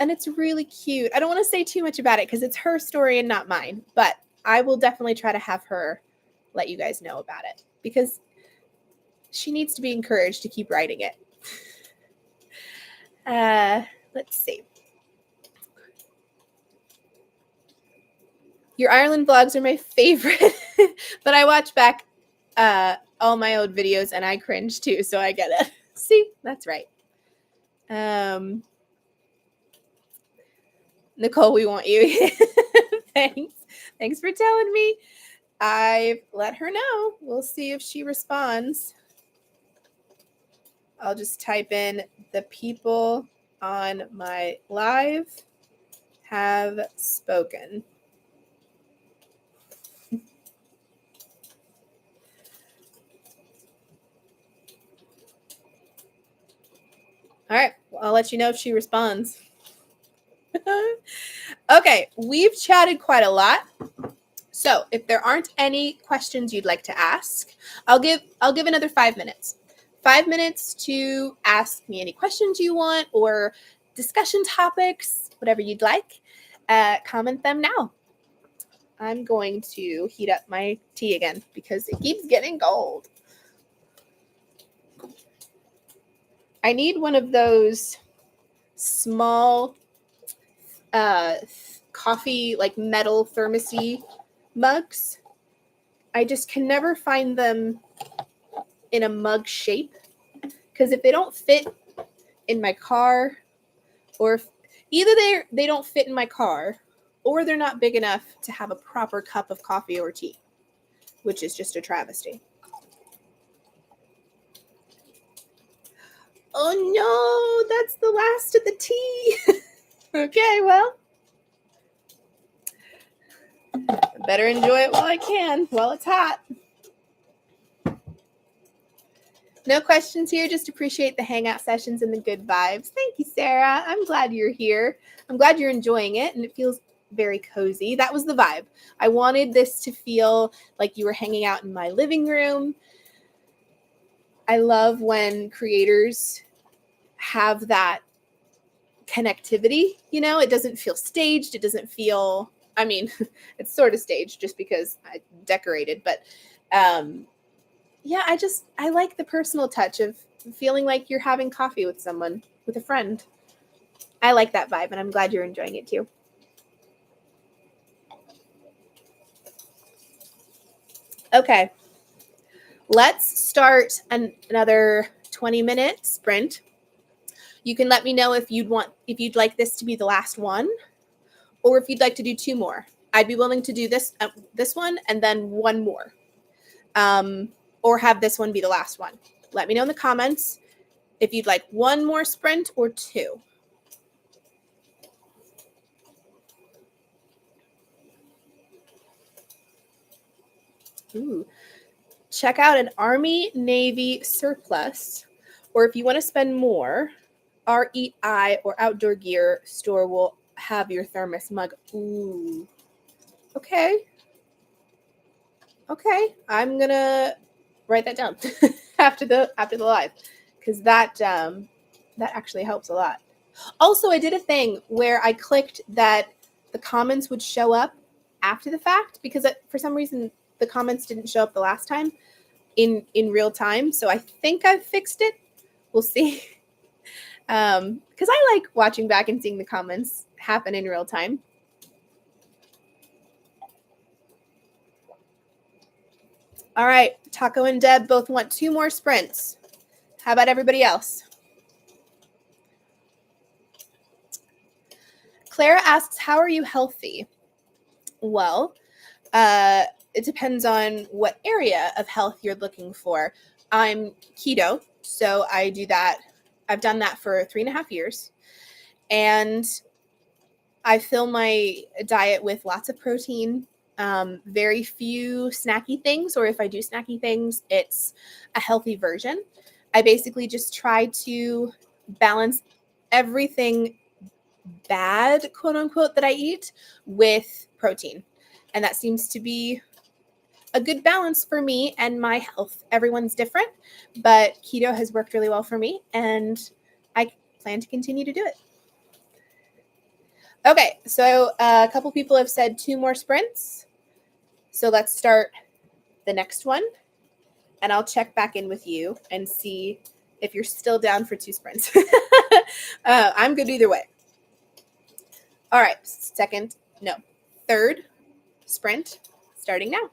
S1: And it's really cute. I don't want to say too much about it because it's her story and not mine, but I will definitely try to have her let you guys know about it because she needs to be encouraged to keep writing it. Let's see. Your Ireland vlogs are my favorite, but I watch back all my old videos and I cringe too, so I get it. See, that's right. Nicole, we want you. Thanks. Thanks for telling me. I've let her know. We'll see if she responds. I'll just type in the people on my live have spoken. All right, well, I'll let you know if she responds. Okay, we've chatted quite a lot. So if there aren't any questions you'd like to ask, I'll give another 5 minutes. 5 minutes to ask me any questions you want or discussion topics, whatever you'd like. Comment them now. I'm going to heat up my tea again because it keeps getting cold. I need one of those small coffee, like metal thermosy mugs. I just can never find them in a mug shape because if they don't fit in my car, or if either they don't fit in my car or they're not big enough to have a proper cup of coffee or tea, which is just a travesty. Oh no, that's the last of the tea. Okay, well, I better enjoy it while I can, while it's hot. No questions here, just appreciate the hangout sessions and the good vibes. Thank you, Sarah. I'm glad you're here. I'm glad you're enjoying it, and it feels very cozy. That was the vibe. I wanted this to feel like you were hanging out in my living room. I love when creators have that connectivity, you know, it doesn't feel staged. It doesn't feel, I mean, it's sort of staged just because I decorated, but yeah, I like the personal touch of feeling like you're having coffee with someone, with a friend. I like that vibe, and I'm glad you're enjoying it too. Okay, let's start another 20-minute sprint. You can let me know if you'd like this to be the last one, or if you'd like to do 2 more. I'd be willing to do this one and then 1 more, or have this one be the last one. Let me know in the comments if you'd like 1 more sprint or 2. Ooh. Check out an Army Navy surplus, or if you want to spend more, REI or Outdoor Gear store will have your thermos mug. Ooh. Okay. Okay. I'm gonna write that down after the live, because that actually helps a lot. Also, I did a thing where I clicked that the comments would show up after the fact, because for some reason the comments didn't show up the last time in real time. So I think I've fixed it. We'll see. Because I like watching back and seeing the comments happen in real time. All right, Taco and Deb both want 2 more sprints. How about everybody else? Clara asks, how are you healthy? Well, it depends on what area of health you're looking for. I'm keto, so I do that. I've done that for 3.5 years. And I fill my diet with lots of protein, very few snacky things, or if I do snacky things, it's a healthy version. I basically just try to balance everything bad, quote unquote, that I eat with protein. And that seems to be a good balance for me and my health. Everyone's different, but keto has worked really well for me, and I plan to continue to do it. Okay, so a couple people have said 2 more sprints. So let's start the next one, and I'll check back in with you and see if you're still down for 2 sprints. I'm good either way. All right, third sprint starting now.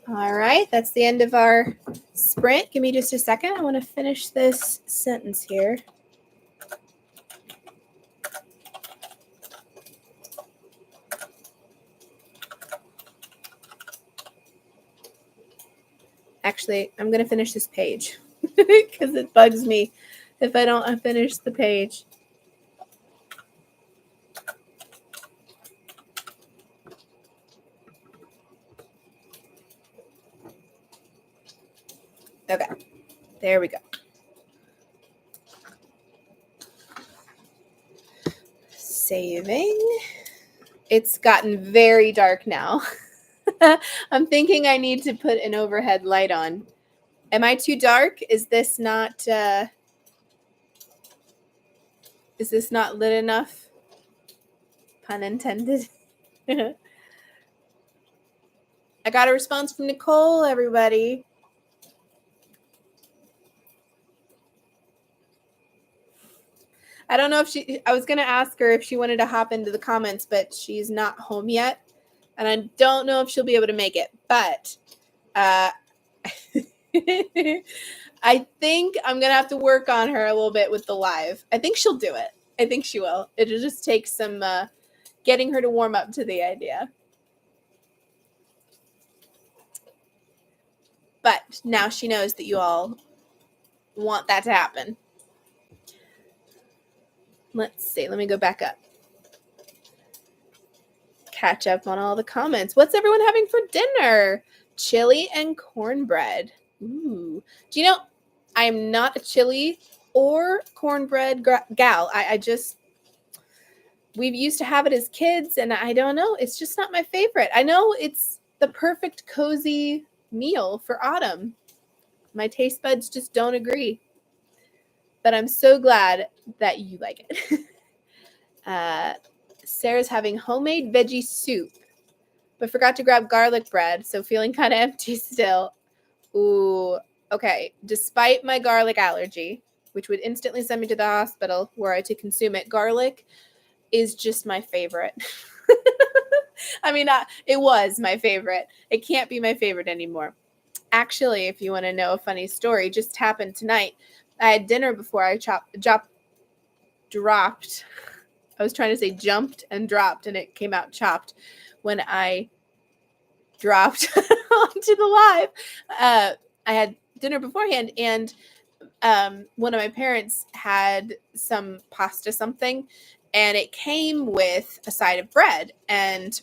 S1: All right, that's the end of our sprint. Give me just a second. I want to finish this sentence here. Actually, I'm going to finish this page because it bugs me if I don't finish the page. Okay, there we go. Saving. It's gotten very dark now. I'm thinking I need to put an overhead light on. Am I too dark? Is this not lit enough? Pun intended. I got a response from Nicole, everybody. I don't know if I was going to ask her if she wanted to hop into the comments, but she's not home yet. And I don't know if she'll be able to make it. But I think I'm going to have to work on her a little bit with the live. I think she'll do it. I think she will. It'll just take some getting her to warm up to the idea. But now she knows that you all want that to happen. Let's see. Let me go back up. Catch up on all the comments. What's everyone having for dinner? Chili and cornbread. Ooh. Do you know, I am not a chili or cornbread gal. I just, we used to have it as kids, and I don't know. It's just not my favorite. I know it's the perfect cozy meal for autumn. My taste buds just don't agree. But I'm so glad that you like it. Sarah's having homemade veggie soup, but forgot to grab garlic bread, so feeling kind of empty still. Ooh, okay. Despite my garlic allergy, which would instantly send me to the hospital were I to consume it, garlic is just my favorite. I mean, it was my favorite. It can't be my favorite anymore. Actually, if you want to know a funny story, just happened tonight. I had dinner before I dropped. I was trying to say jumped and dropped, and it came out chopped when I dropped onto the live. I had dinner beforehand, and one of my parents had some pasta something, and it came with a side of bread. And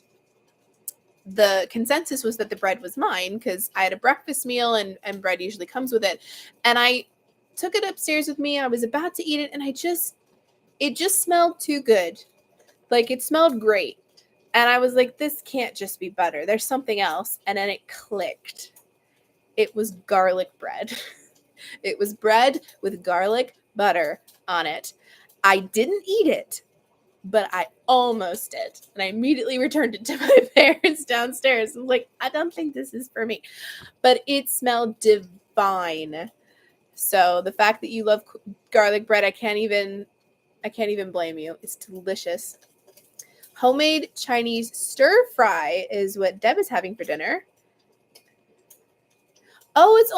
S1: the consensus was that the bread was mine because I had a breakfast meal, and bread usually comes with it. And I took it upstairs with me. I was about to eat it, and it just smelled too good. Like, it smelled great. And I was like, this can't just be butter. There's something else. And then it clicked. It was garlic bread. It was bread with garlic butter on it. I didn't eat it, but I almost did. And I immediately returned it to my parents downstairs. I was like, I don't think this is for me. But it smelled divine. So the fact that you love garlic bread, I can't even blame you. It's delicious. Homemade Chinese stir fry is what Deb is having for dinner. Oh, it's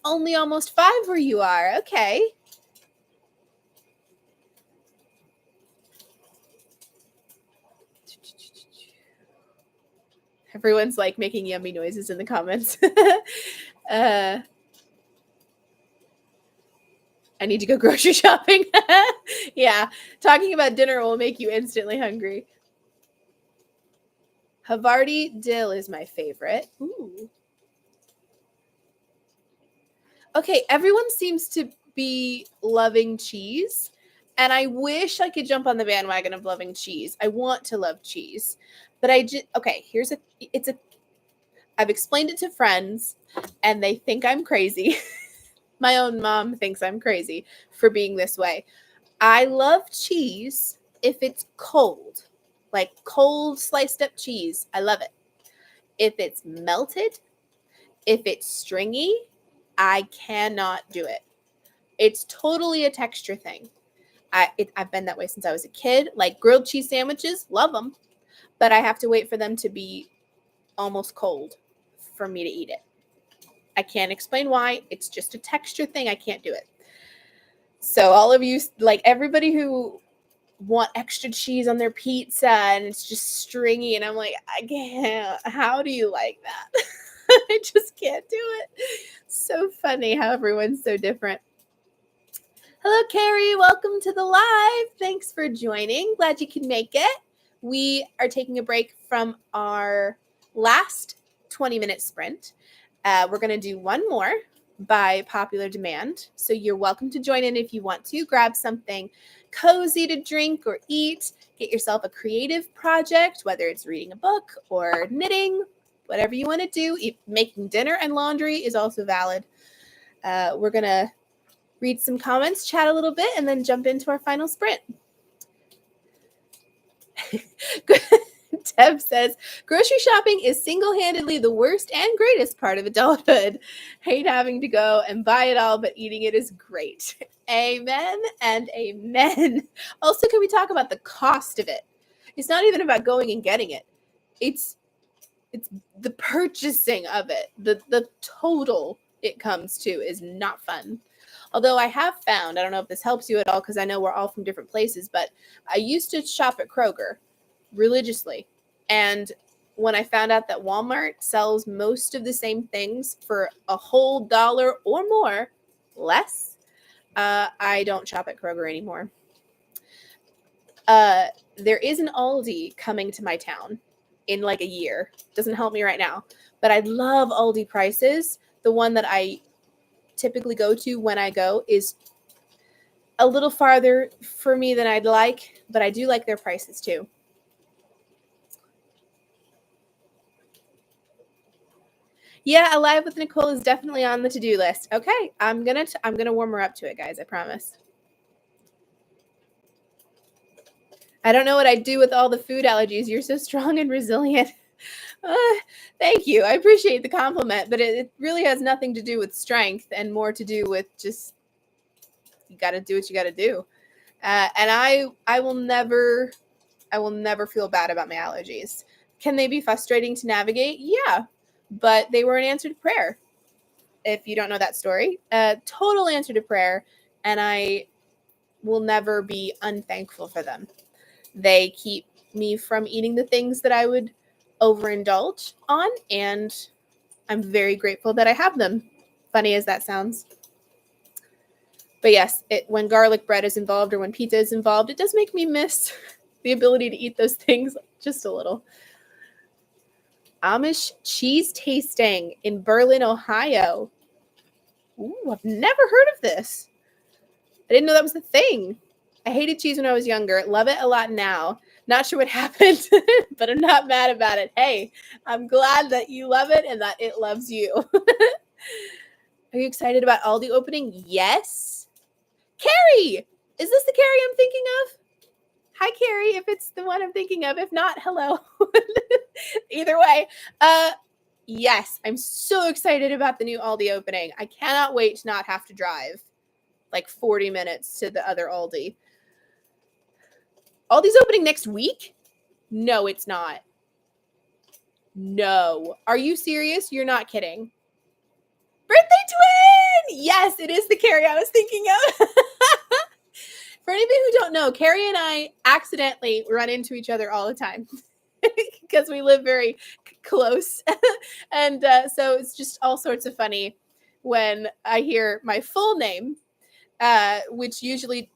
S1: only almost 5 where you are. Okay. Everyone's like making yummy noises in the comments. I need to go grocery shopping. Yeah, talking about dinner will make you instantly hungry. Havarti dill is my favorite. Ooh. Okay, everyone seems to be loving cheese, and I wish I could jump on the bandwagon of loving cheese. I want to love cheese, but okay, I've explained it to friends, and they think I'm crazy. My own mom thinks I'm crazy for being this way. I love cheese if it's cold, like cold sliced up cheese. I love it. If it's melted, if it's stringy, I cannot do it. It's totally a texture thing. I've been that way since I was a kid. Like grilled cheese sandwiches, love them, but I have to wait for them to be almost cold for me to eat it. I can't explain why. It's just a texture thing. I can't do it. So all of you, like everybody who want extra cheese on their pizza and it's just stringy, and I'm like, I can't. How do you like that? I just can't do it. So funny how everyone's so different. Hello, Carrie. Welcome to the live. Thanks for joining. Glad you could make it. We are taking a break from our last 20-minute sprint. We're going to do one more by popular demand. So you're welcome to join in if you want to. Grab something cozy to drink or eat. Get yourself a creative project, whether it's reading a book or knitting, whatever you want to do. Making dinner and laundry is also valid. We're going to read some comments, chat a little bit, and then jump into our final sprint. Deb says, grocery shopping is single-handedly the worst and greatest part of adulthood. Hate having to go and buy it all, but eating it is great. Amen and amen. Also, can we talk about the cost of it? It's not even about going and getting it. It's the purchasing of it. The total it comes to is not fun. Although I have found, I don't know if this helps you at all because I know we're all from different places, but I used to shop at Kroger religiously. And when I found out that Walmart sells most of the same things for a whole $1 or more less, I don't shop at Kroger anymore. There is an Aldi coming to my town in like a year. Doesn't help me right now, but I love Aldi prices. The one that I typically go to when I go is a little farther for me than I'd like, but I do like their prices too. Yeah, Alive with Nicole is definitely on the to-do list. Okay, I'm gonna warm her up to it, guys. I promise. I don't know what I'd do with all the food allergies. You're so strong and resilient. Thank you. I appreciate the compliment, but it really has nothing to do with strength and more to do with just you got to do what you got to do. And I will never feel bad about my allergies. Can they be frustrating to navigate? Yeah, but they were an answer to prayer. If you don't know that story, total answer to prayer, and I will never be unthankful for them. They keep me from eating the things that I would overindulge on, and I'm very grateful that I have them. Funny as that sounds. But yes, when garlic bread is involved or when pizza is involved, it does make me miss the ability to eat those things just a little. Amish cheese tasting in Berlin, Ohio. Ooh, I've never heard of this. I didn't know that was a thing. I hated cheese when I was younger. Love it a lot now. Not sure what happened, but I'm not mad about it. Hey, I'm glad that you love it and that it loves you. Are you excited about Aldi opening? Yes. Carrie! Is this the Carrie I'm thinking of? Hi, Carrie, if it's the one I'm thinking of. If not, hello. Either way. Yes, I'm so excited about the new Aldi opening. I cannot wait to not have to drive like 40 minutes to the other Aldi. Aldi's opening next week? No, it's not. No. Are you serious? You're not kidding. Birthday twin! Yes, it is the Carrie I was thinking of. For anybody who don't know, Carrie and I accidentally run into each other all the time because we live very close. And so it's just all sorts of funny when I hear my full name, which usually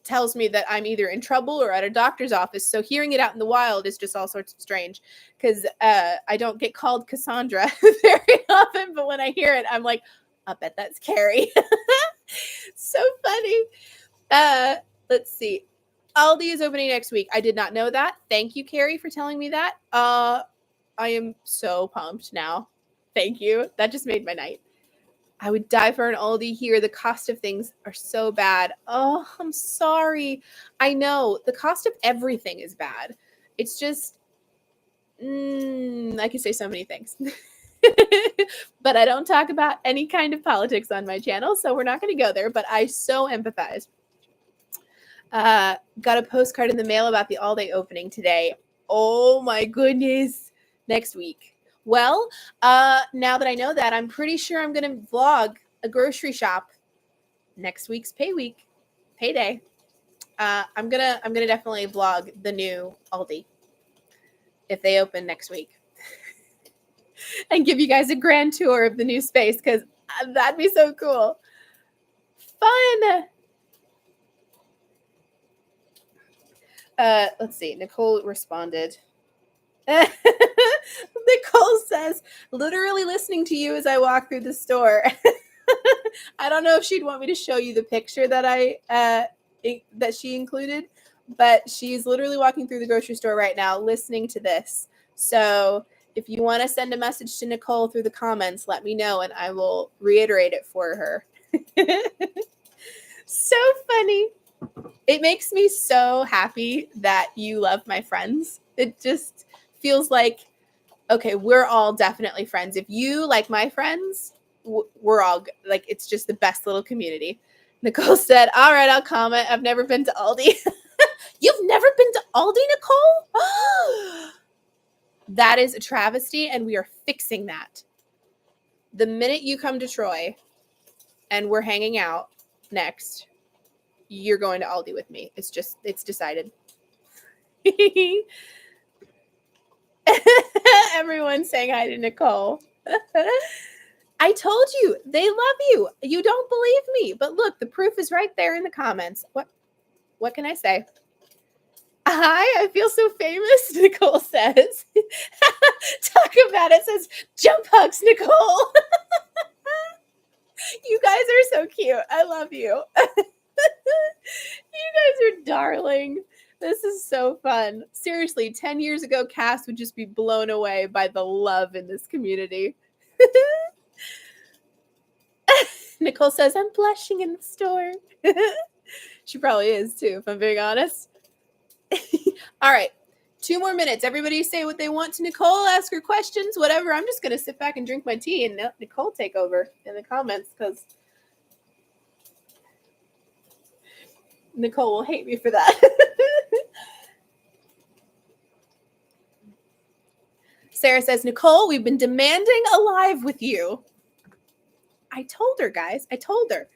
S1: tells me that I'm either in trouble or at a doctor's office. So hearing it out in the wild is just all sorts of strange because I don't get called Cassandra very often. But when I hear it, I'm like, I bet that's Carrie. So funny. Let's see. Aldi is opening next week. I did not know that. Thank you, Carrie, for telling me that. I am so pumped now. Thank you. That just made my night. I would die for an Aldi here. The cost of things are so bad. Oh, I'm sorry. I know. The cost of everything is bad. It's just, I could say so many things. But I don't talk about any kind of politics on my channel, so we're not going to go there. But I so empathize. Got a postcard in the mail about the Aldi opening today. Oh my goodness. Next week. Well, now that I know that, I'm pretty sure I'm going to vlog a grocery shop next week's payday. I'm gonna definitely vlog the new Aldi if they open next week and give you guys a grand tour of the new space, because that'd be so cool. Fun. Let's see. Nicole responded. Nicole says, literally listening to you as I walk through the store. I don't know if she'd want me to show you the picture that that she included, but she's literally walking through the grocery store right now listening to this. So if you want to send a message to Nicole through the comments, let me know and I will reiterate it for her. So funny. It makes me so happy that you love my friends. It just feels like, okay, we're all definitely friends. If you like my friends, we're all good. Like, it's just the best little community. Nicole said, all right, I'll comment. I've never been to Aldi. You've never been to Aldi, Nicole? That is a travesty, and we are fixing that. The minute you come to Troy and we're hanging out next, you're going to Aldi with me. It's decided. Everyone's saying hi to Nicole. I told you, they love you. You don't believe me, but look, the proof is right there in the comments. What can I say? Hi, I feel so famous, Nicole says. Talk about it, says jump hugs, Nicole. You guys are so cute. I love you. You guys are darling. This is so fun. Seriously, 10 years ago, Cass would just be blown away by the love in this community. Nicole says, I'm blushing in the store. She probably is too, if I'm being honest. All right. 2 more minutes. Everybody say what they want to Nicole, ask her questions, whatever. I'm just going to sit back and drink my tea and let Nicole take over in the comments, because Nicole will hate me for that. Sarah says, Nicole, we've been demanding a live with you. I told her, guys. I told her.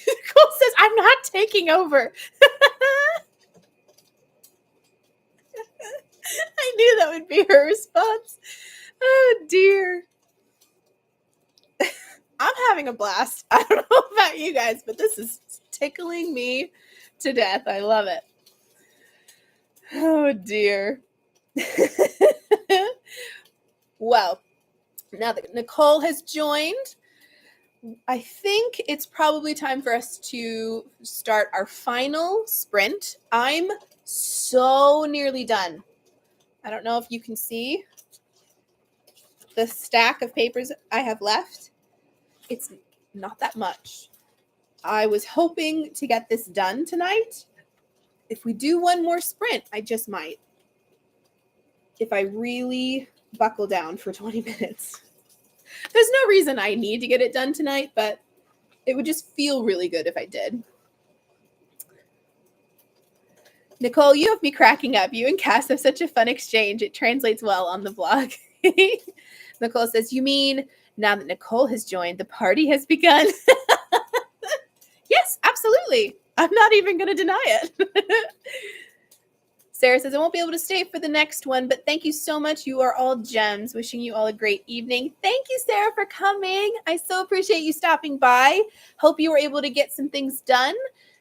S1: Nicole says, I'm not taking over. I knew that would be her response. Oh, dear. I'm having a blast. I don't know about you guys, but this is tickling me to death. I love it. Oh, dear. Well, now that Nicole has joined, I think it's probably time for us to start our final sprint. I'm so nearly done. I don't know if you can see the stack of papers I have left. It's not that much. I was hoping to get this done tonight. If we do one more sprint, I just might. If I really buckle down for 20 minutes. There's no reason I need to get it done tonight, but it would just feel really good if I did. Nicole, you have me cracking up. You and Cass have such a fun exchange. It translates well on the vlog. Nicole says, you mean now that Nicole has joined, the party has begun? Yes, absolutely. I'm not even going to deny it. Sarah says, I won't be able to stay for the next one, but thank you so much. You are all gems. Wishing you all a great evening. Thank you, Sarah, for coming. I so appreciate you stopping by. Hope you were able to get some things done,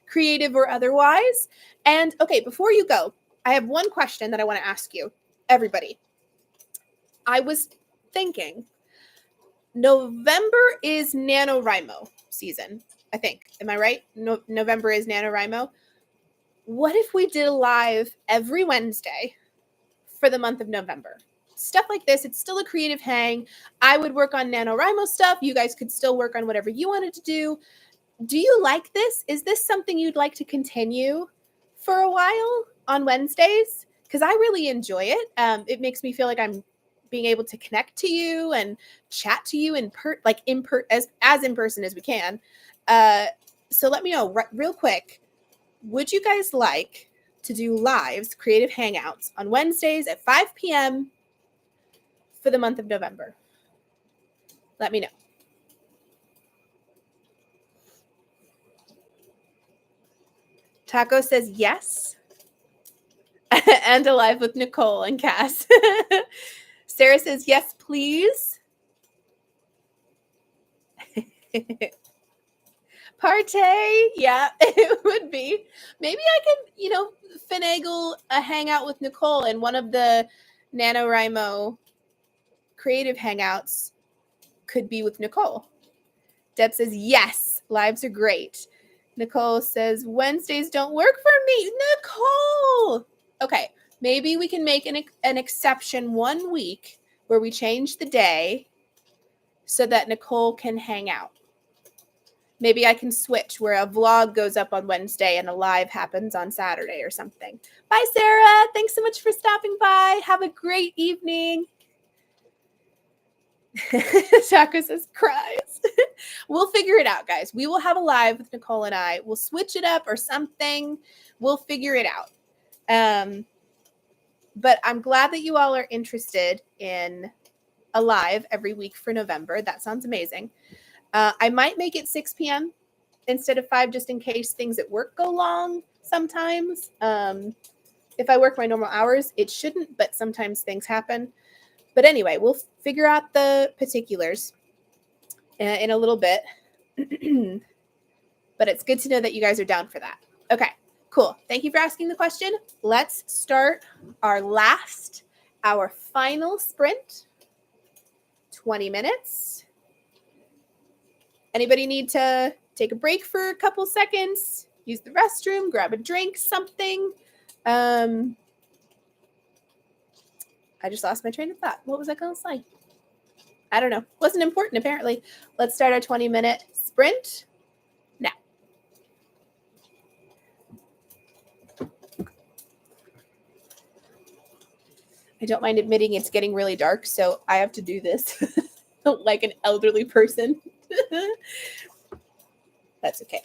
S1: creative or otherwise. And okay, before you go, I have one question that I want to ask you, everybody. I was thinking, November is NaNoWriMo season, I think. Am I right? November is NaNoWriMo. What if we did a live every Wednesday for the month of November? Stuff like this. It's still a creative hang. I would work on NaNoWriMo stuff. You guys could still work on whatever you wanted to do. Do you like this? Is this something you'd like to continue for a while on Wednesdays? Because I really enjoy it. It makes me feel like I'm being able to connect to you and chat to you as in person as we can. So let me know real quick. Would you guys like to do lives, creative hangouts on Wednesdays at 5 p.m. for the month of November? Let me know. Taco says yes. And alive with Nicole and Cass. Sarah says yes, please. Partay. Yeah, it would be. Maybe I can, finagle a hangout with Nicole in one of the NaNoWriMo creative hangouts. Could be with Nicole. Deb says yes, lives are great. Nicole says Wednesdays don't work for me. Nicole! Okay, maybe we can make an exception one week where we change the day so that Nicole can hang out. Maybe I can switch where a vlog goes up on Wednesday and a live happens on Saturday or something. Bye, Sarah. Thanks so much for stopping by. Have a great evening. Taco says cries. We'll figure it out, guys. We will have a live with Nicole and I. We'll switch it up or something. We'll figure it out. But I'm glad that you all are interested in a live every week for November. That sounds amazing. I might make it 6 p.m. instead of 5 just in case things at work go long sometimes. If I work my normal hours, it shouldn't, but sometimes things happen. But anyway, we'll figure out the particulars in a little bit. But it's good to know that you guys are down for that. Okay, cool. Thank you for asking the question. Let's start our final sprint. 20 minutes. Anybody need to take a break for a couple seconds? Use the restroom, grab a drink, something. I just lost my train of thought. What was I going to say? I don't know. Wasn't important, apparently. Let's start our 20-minute sprint now. I don't mind admitting it's getting really dark, so I have to do this like an elderly person. That's okay.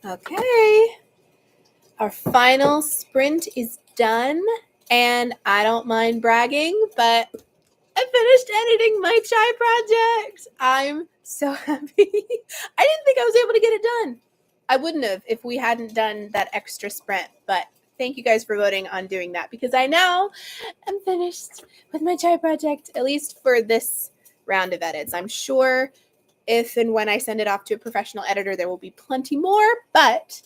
S1: Okay. Our final sprint is done, and I don't mind bragging, but I finished editing my chai project. I'm so happy. I didn't think I was able to get it done. I wouldn't have if we hadn't done that extra sprint, but thank you guys for voting on doing that because I now am finished with my chai project, at least for this round of edits. I'm sure if and when I send it off to a professional editor, there will be plenty more, but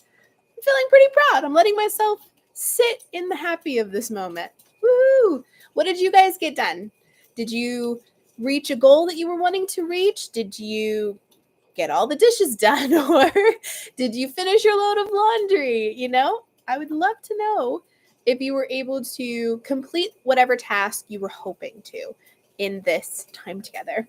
S1: I'm feeling pretty proud. I'm letting myself sit in the happy of this moment. Woohoo! What did you guys get done? Did you reach a goal that you were wanting to reach? Did you get all the dishes done? Or did you finish your load of laundry? You know, I would love to know if you were able to complete whatever task you were hoping to in this time together.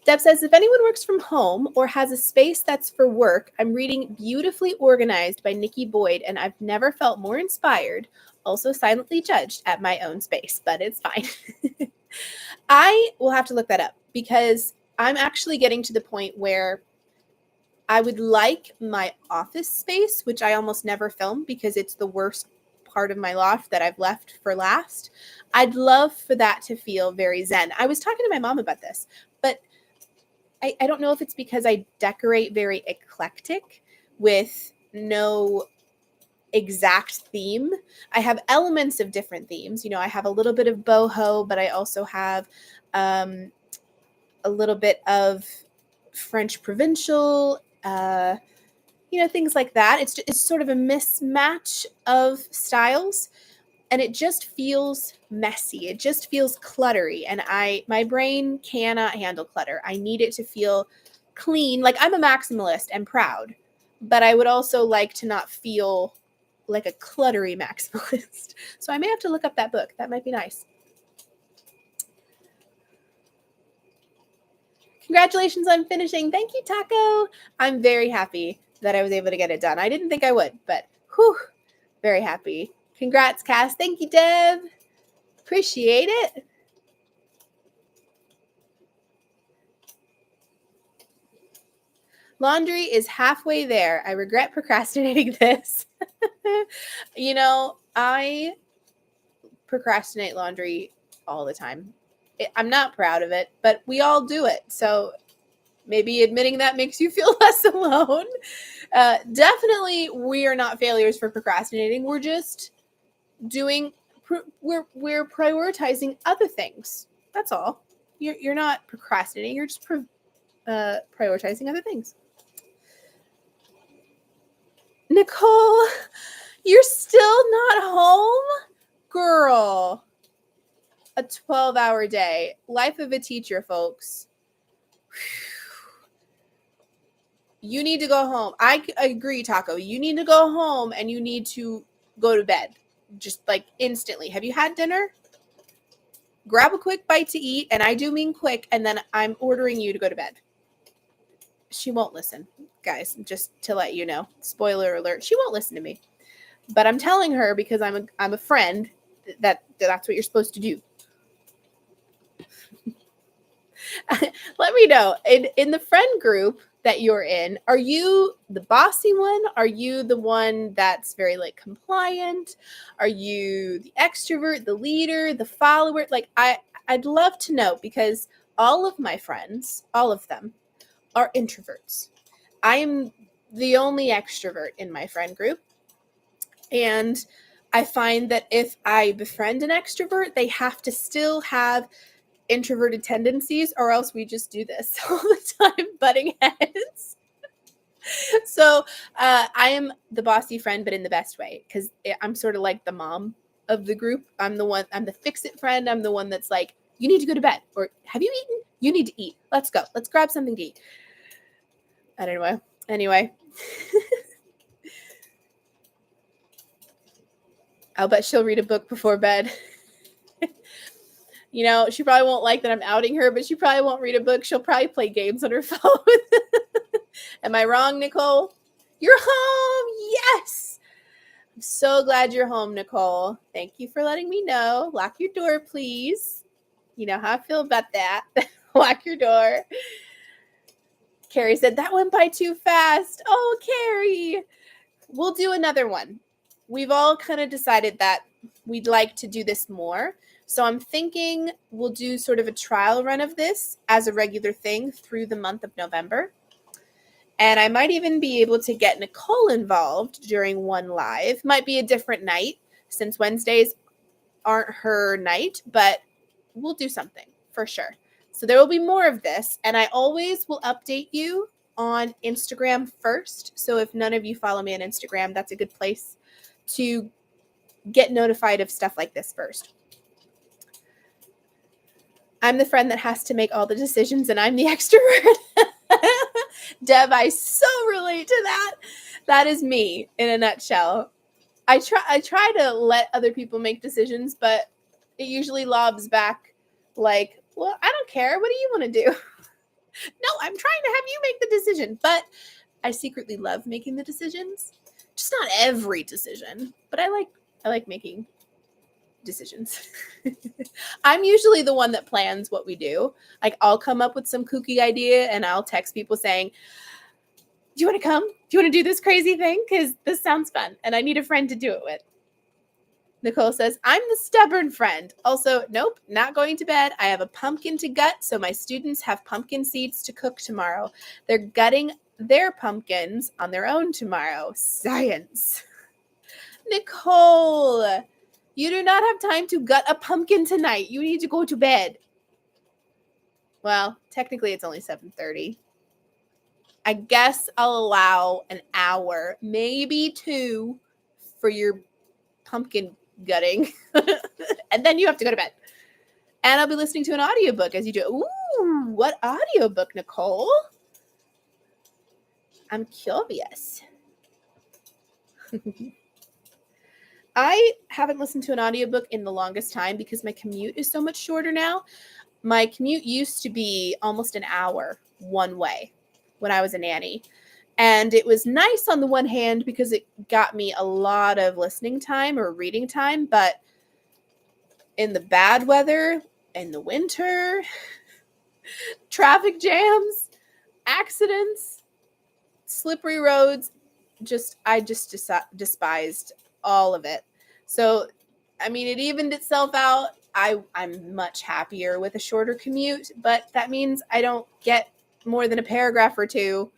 S1: Deb says, if anyone works from home or has a space that's for work, I'm reading Beautifully Organized by Nikki Boyd, and I've never felt more inspired, also silently judged at my own space, but it's fine. I will have to look that up because I'm actually getting to the point where I would like my office space, which I almost never film because it's the worst part of my loft that I've left for last. I'd love for that to feel very zen. I was talking to my mom about this, but I don't know if it's because I decorate very eclectic with no exact theme. I have elements of different themes. You know, I have a little bit of boho, but I also have a little bit of French provincial, you know, things like that. It's sort of a mismatch of styles. And it just feels messy. It just feels cluttery. And my brain cannot handle clutter. I need it to feel clean. Like I'm a maximalist and proud, but I would also like to not feel like a cluttery maximalist. So I may have to look up that book. That might be nice. Congratulations on finishing. Thank you, Taco. I'm very happy that I was able to get it done. I didn't think I would, but whew, very happy. Congrats, Cass. Thank you, Deb. Appreciate it. Laundry is halfway there. I regret procrastinating this. You know, I procrastinate laundry all the time. I'm not proud of it, but we all do it. So maybe admitting that makes you feel less alone. Definitely, we are not failures for procrastinating. We're just we're prioritizing other things. That's all. You're not procrastinating. You're just prioritizing other things. Nicole, you're still not home? Girl. A 12-hour day. Life of a teacher, folks. You need to go home. I agree, Taco. You need to go home and you need to go to bed. Just like instantly. Have you had dinner? Grab a quick bite to eat, and I do mean quick, and then I'm ordering you to go to bed. She won't listen, guys, just to let you know. Spoiler alert, she won't listen to me. But I'm telling her because I'm a friend that's what you're supposed to do. Let me know. In the friend group that you're in, are you the bossy one? Are you the one that's very like compliant? Are you the extrovert, the leader, the follower? Like I'd love to know because all of my friends, all of them, are introverts. I am the only extrovert in my friend group. And I find that if I befriend an extrovert, they have to still have introverted tendencies, or else we just do this all the time, butting heads. So I am the bossy friend, but in the best way, because I'm sort of like the mom of the group. I'm the fix-it friend. I'm the one that's like, you need to go to bed, or have you eaten? You need to eat. Let's go. Let's grab something to eat. I don't know. Anyway. I'll bet she'll read a book before bed. You know, she probably won't like that I'm outing her, but she probably won't read a book. She'll probably play games on her phone. Am I wrong, Nicole? You're home. Yes. I'm so glad you're home, Nicole. Thank you for letting me know. Lock your door, please. You know how I feel about that. Lock your door. Carrie said, that went by too fast. Oh, Carrie. We'll do another one. We've all kind of decided that we'd like to do this more. So I'm thinking we'll do sort of a trial run of this as a regular thing through the month of November. And I might even be able to get Nicole involved during one live. Might be a different night since Wednesdays aren't her night, but we'll do something for sure. So there will be more of this. And I always will update you on Instagram first. So if none of you follow me on Instagram, that's a good place to get notified of stuff like this first. I'm the friend that has to make all the decisions and I'm the extrovert. Deb, I so relate to that. That is me in a nutshell. I try to let other people make decisions, but it usually lobs back like, well, I don't care. What do you want to do? No, I'm trying to have you make the decision. But I secretly love making the decisions. Just not every decision, but I like making decisions. I'm usually the one that plans what we do. Like I'll come up with some kooky idea and I'll text people saying, do you want to come? Do you want to do this crazy thing? Because this sounds fun and I need a friend to do it with. Nicole says, I'm the stubborn friend. Also, nope, not going to bed. I have a pumpkin to gut, so my students have pumpkin seeds to cook tomorrow. They're gutting their pumpkins on their own tomorrow. Science. Nicole, you do not have time to gut a pumpkin tonight. You need to go to bed. Well, technically it's only 7:30. I guess I'll allow an hour, maybe 2, for your pumpkin gutting. And then you have to go to bed. And I'll be listening to an audiobook as you do it. Ooh, what audiobook, Nicole? I'm curious. I haven't listened to an audiobook in the longest time because my commute is so much shorter now. My commute used to be almost an hour one way when I was a nanny. And it was nice on the one hand because it got me a lot of listening time or reading time. But in the bad weather, in the winter, traffic jams, accidents, slippery roads, I just despised all of it. So, I mean, it evened itself out. I'm much happier with a shorter commute, but that means I don't get more than a paragraph or two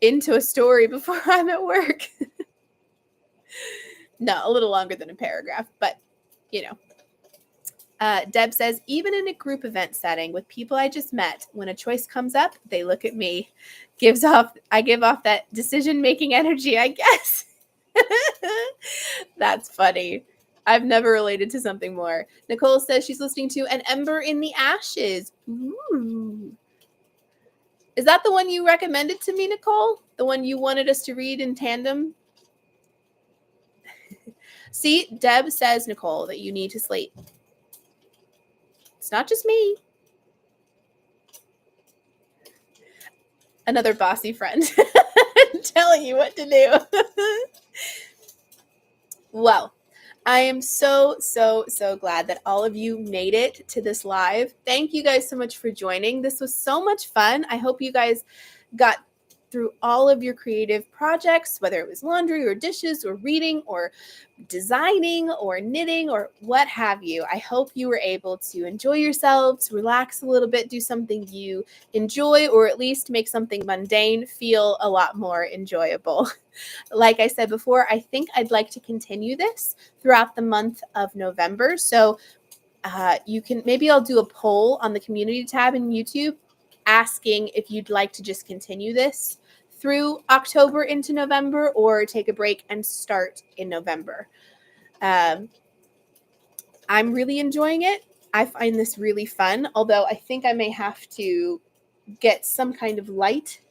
S1: into a story before I'm at work. No, a little longer than a paragraph, but you know. Deb says, even in a group event setting with people I just met, when a choice comes up, they look at me. I give off that decision-making energy, I guess. That's funny. I've never related to something more. Nicole says she's listening to An Ember in the Ashes. Ooh. Is that the one you recommended to me, Nicole? The one you wanted us to read in tandem? See, Deb says, Nicole, that you need to sleep. It's not just me. Another bossy friend telling you what to do. Well, I am so glad that all of you made it to this live. Thank you guys so much for joining. This was so much fun. I hope you guys got through all of your creative projects, whether it was laundry or dishes or reading or designing or knitting or what have you. I hope you were able to enjoy yourselves, relax a little bit, do something you enjoy, or at least make something mundane feel a lot more enjoyable. Like I said before, I think I'd like to continue this throughout the month of November. So maybe I'll do a poll on the community tab in YouTube asking if you'd like to just continue this through October into November or take a break and start in November. I'm really enjoying it. I find this really fun, although I think I may have to get some kind of light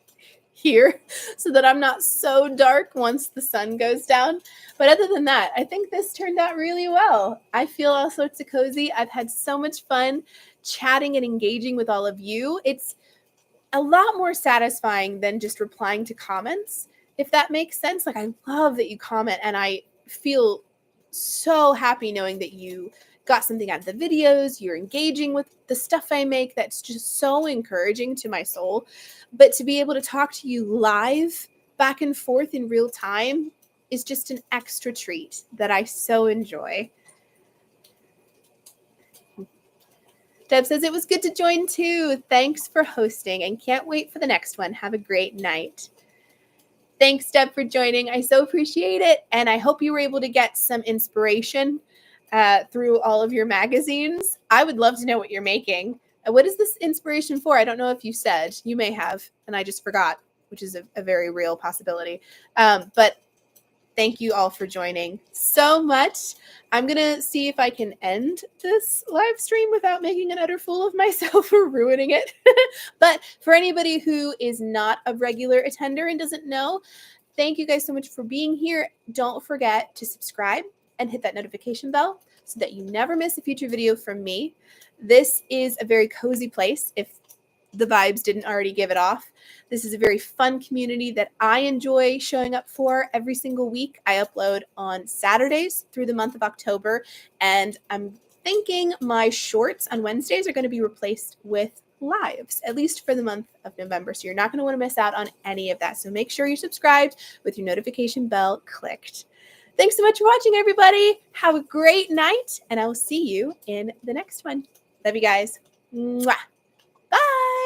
S1: here so that I'm not so dark once the sun goes down. But other than that, I think this turned out really well. I feel all sorts of cozy. I've had so much fun chatting and engaging with all of you. It's a lot more satisfying than just replying to comments, if that makes sense. Like, I love that you comment, and I feel so happy knowing that you got something out of the videos, you're engaging with the stuff I make. That's just so encouraging to my soul. But to be able to talk to you live back and forth in real time is just an extra treat that I so enjoy. Deb says it was good to join too. Thanks for hosting and can't wait for the next one. Have a great night. Thanks, Deb, for joining. I so appreciate it. And I hope you were able to get some inspiration through all of your magazines. I would love to know what you're making. What is this inspiration for? I don't know if you said. You may have, and I just forgot, which is a very real possibility. But thank you all for joining so much. I'm going to see if I can end this live stream without making an utter fool of myself or ruining it. But for anybody who is not a regular attender and doesn't know, thank you guys so much for being here. Don't forget to subscribe and hit that notification bell so that you never miss a future video from me. This is a very cozy place, if the vibes didn't already give it off. This is a very fun community that I enjoy showing up for every single week. I upload on Saturdays through the month of October, and I'm thinking my shorts on Wednesdays are going to be replaced with lives, at least for the month of November. So you're not going to want to miss out on any of that. So make sure you're subscribed with your notification bell clicked. Thanks so much for watching, everybody. Have a great night, and I will see you in the next one. Love you guys. Mwah. Bye.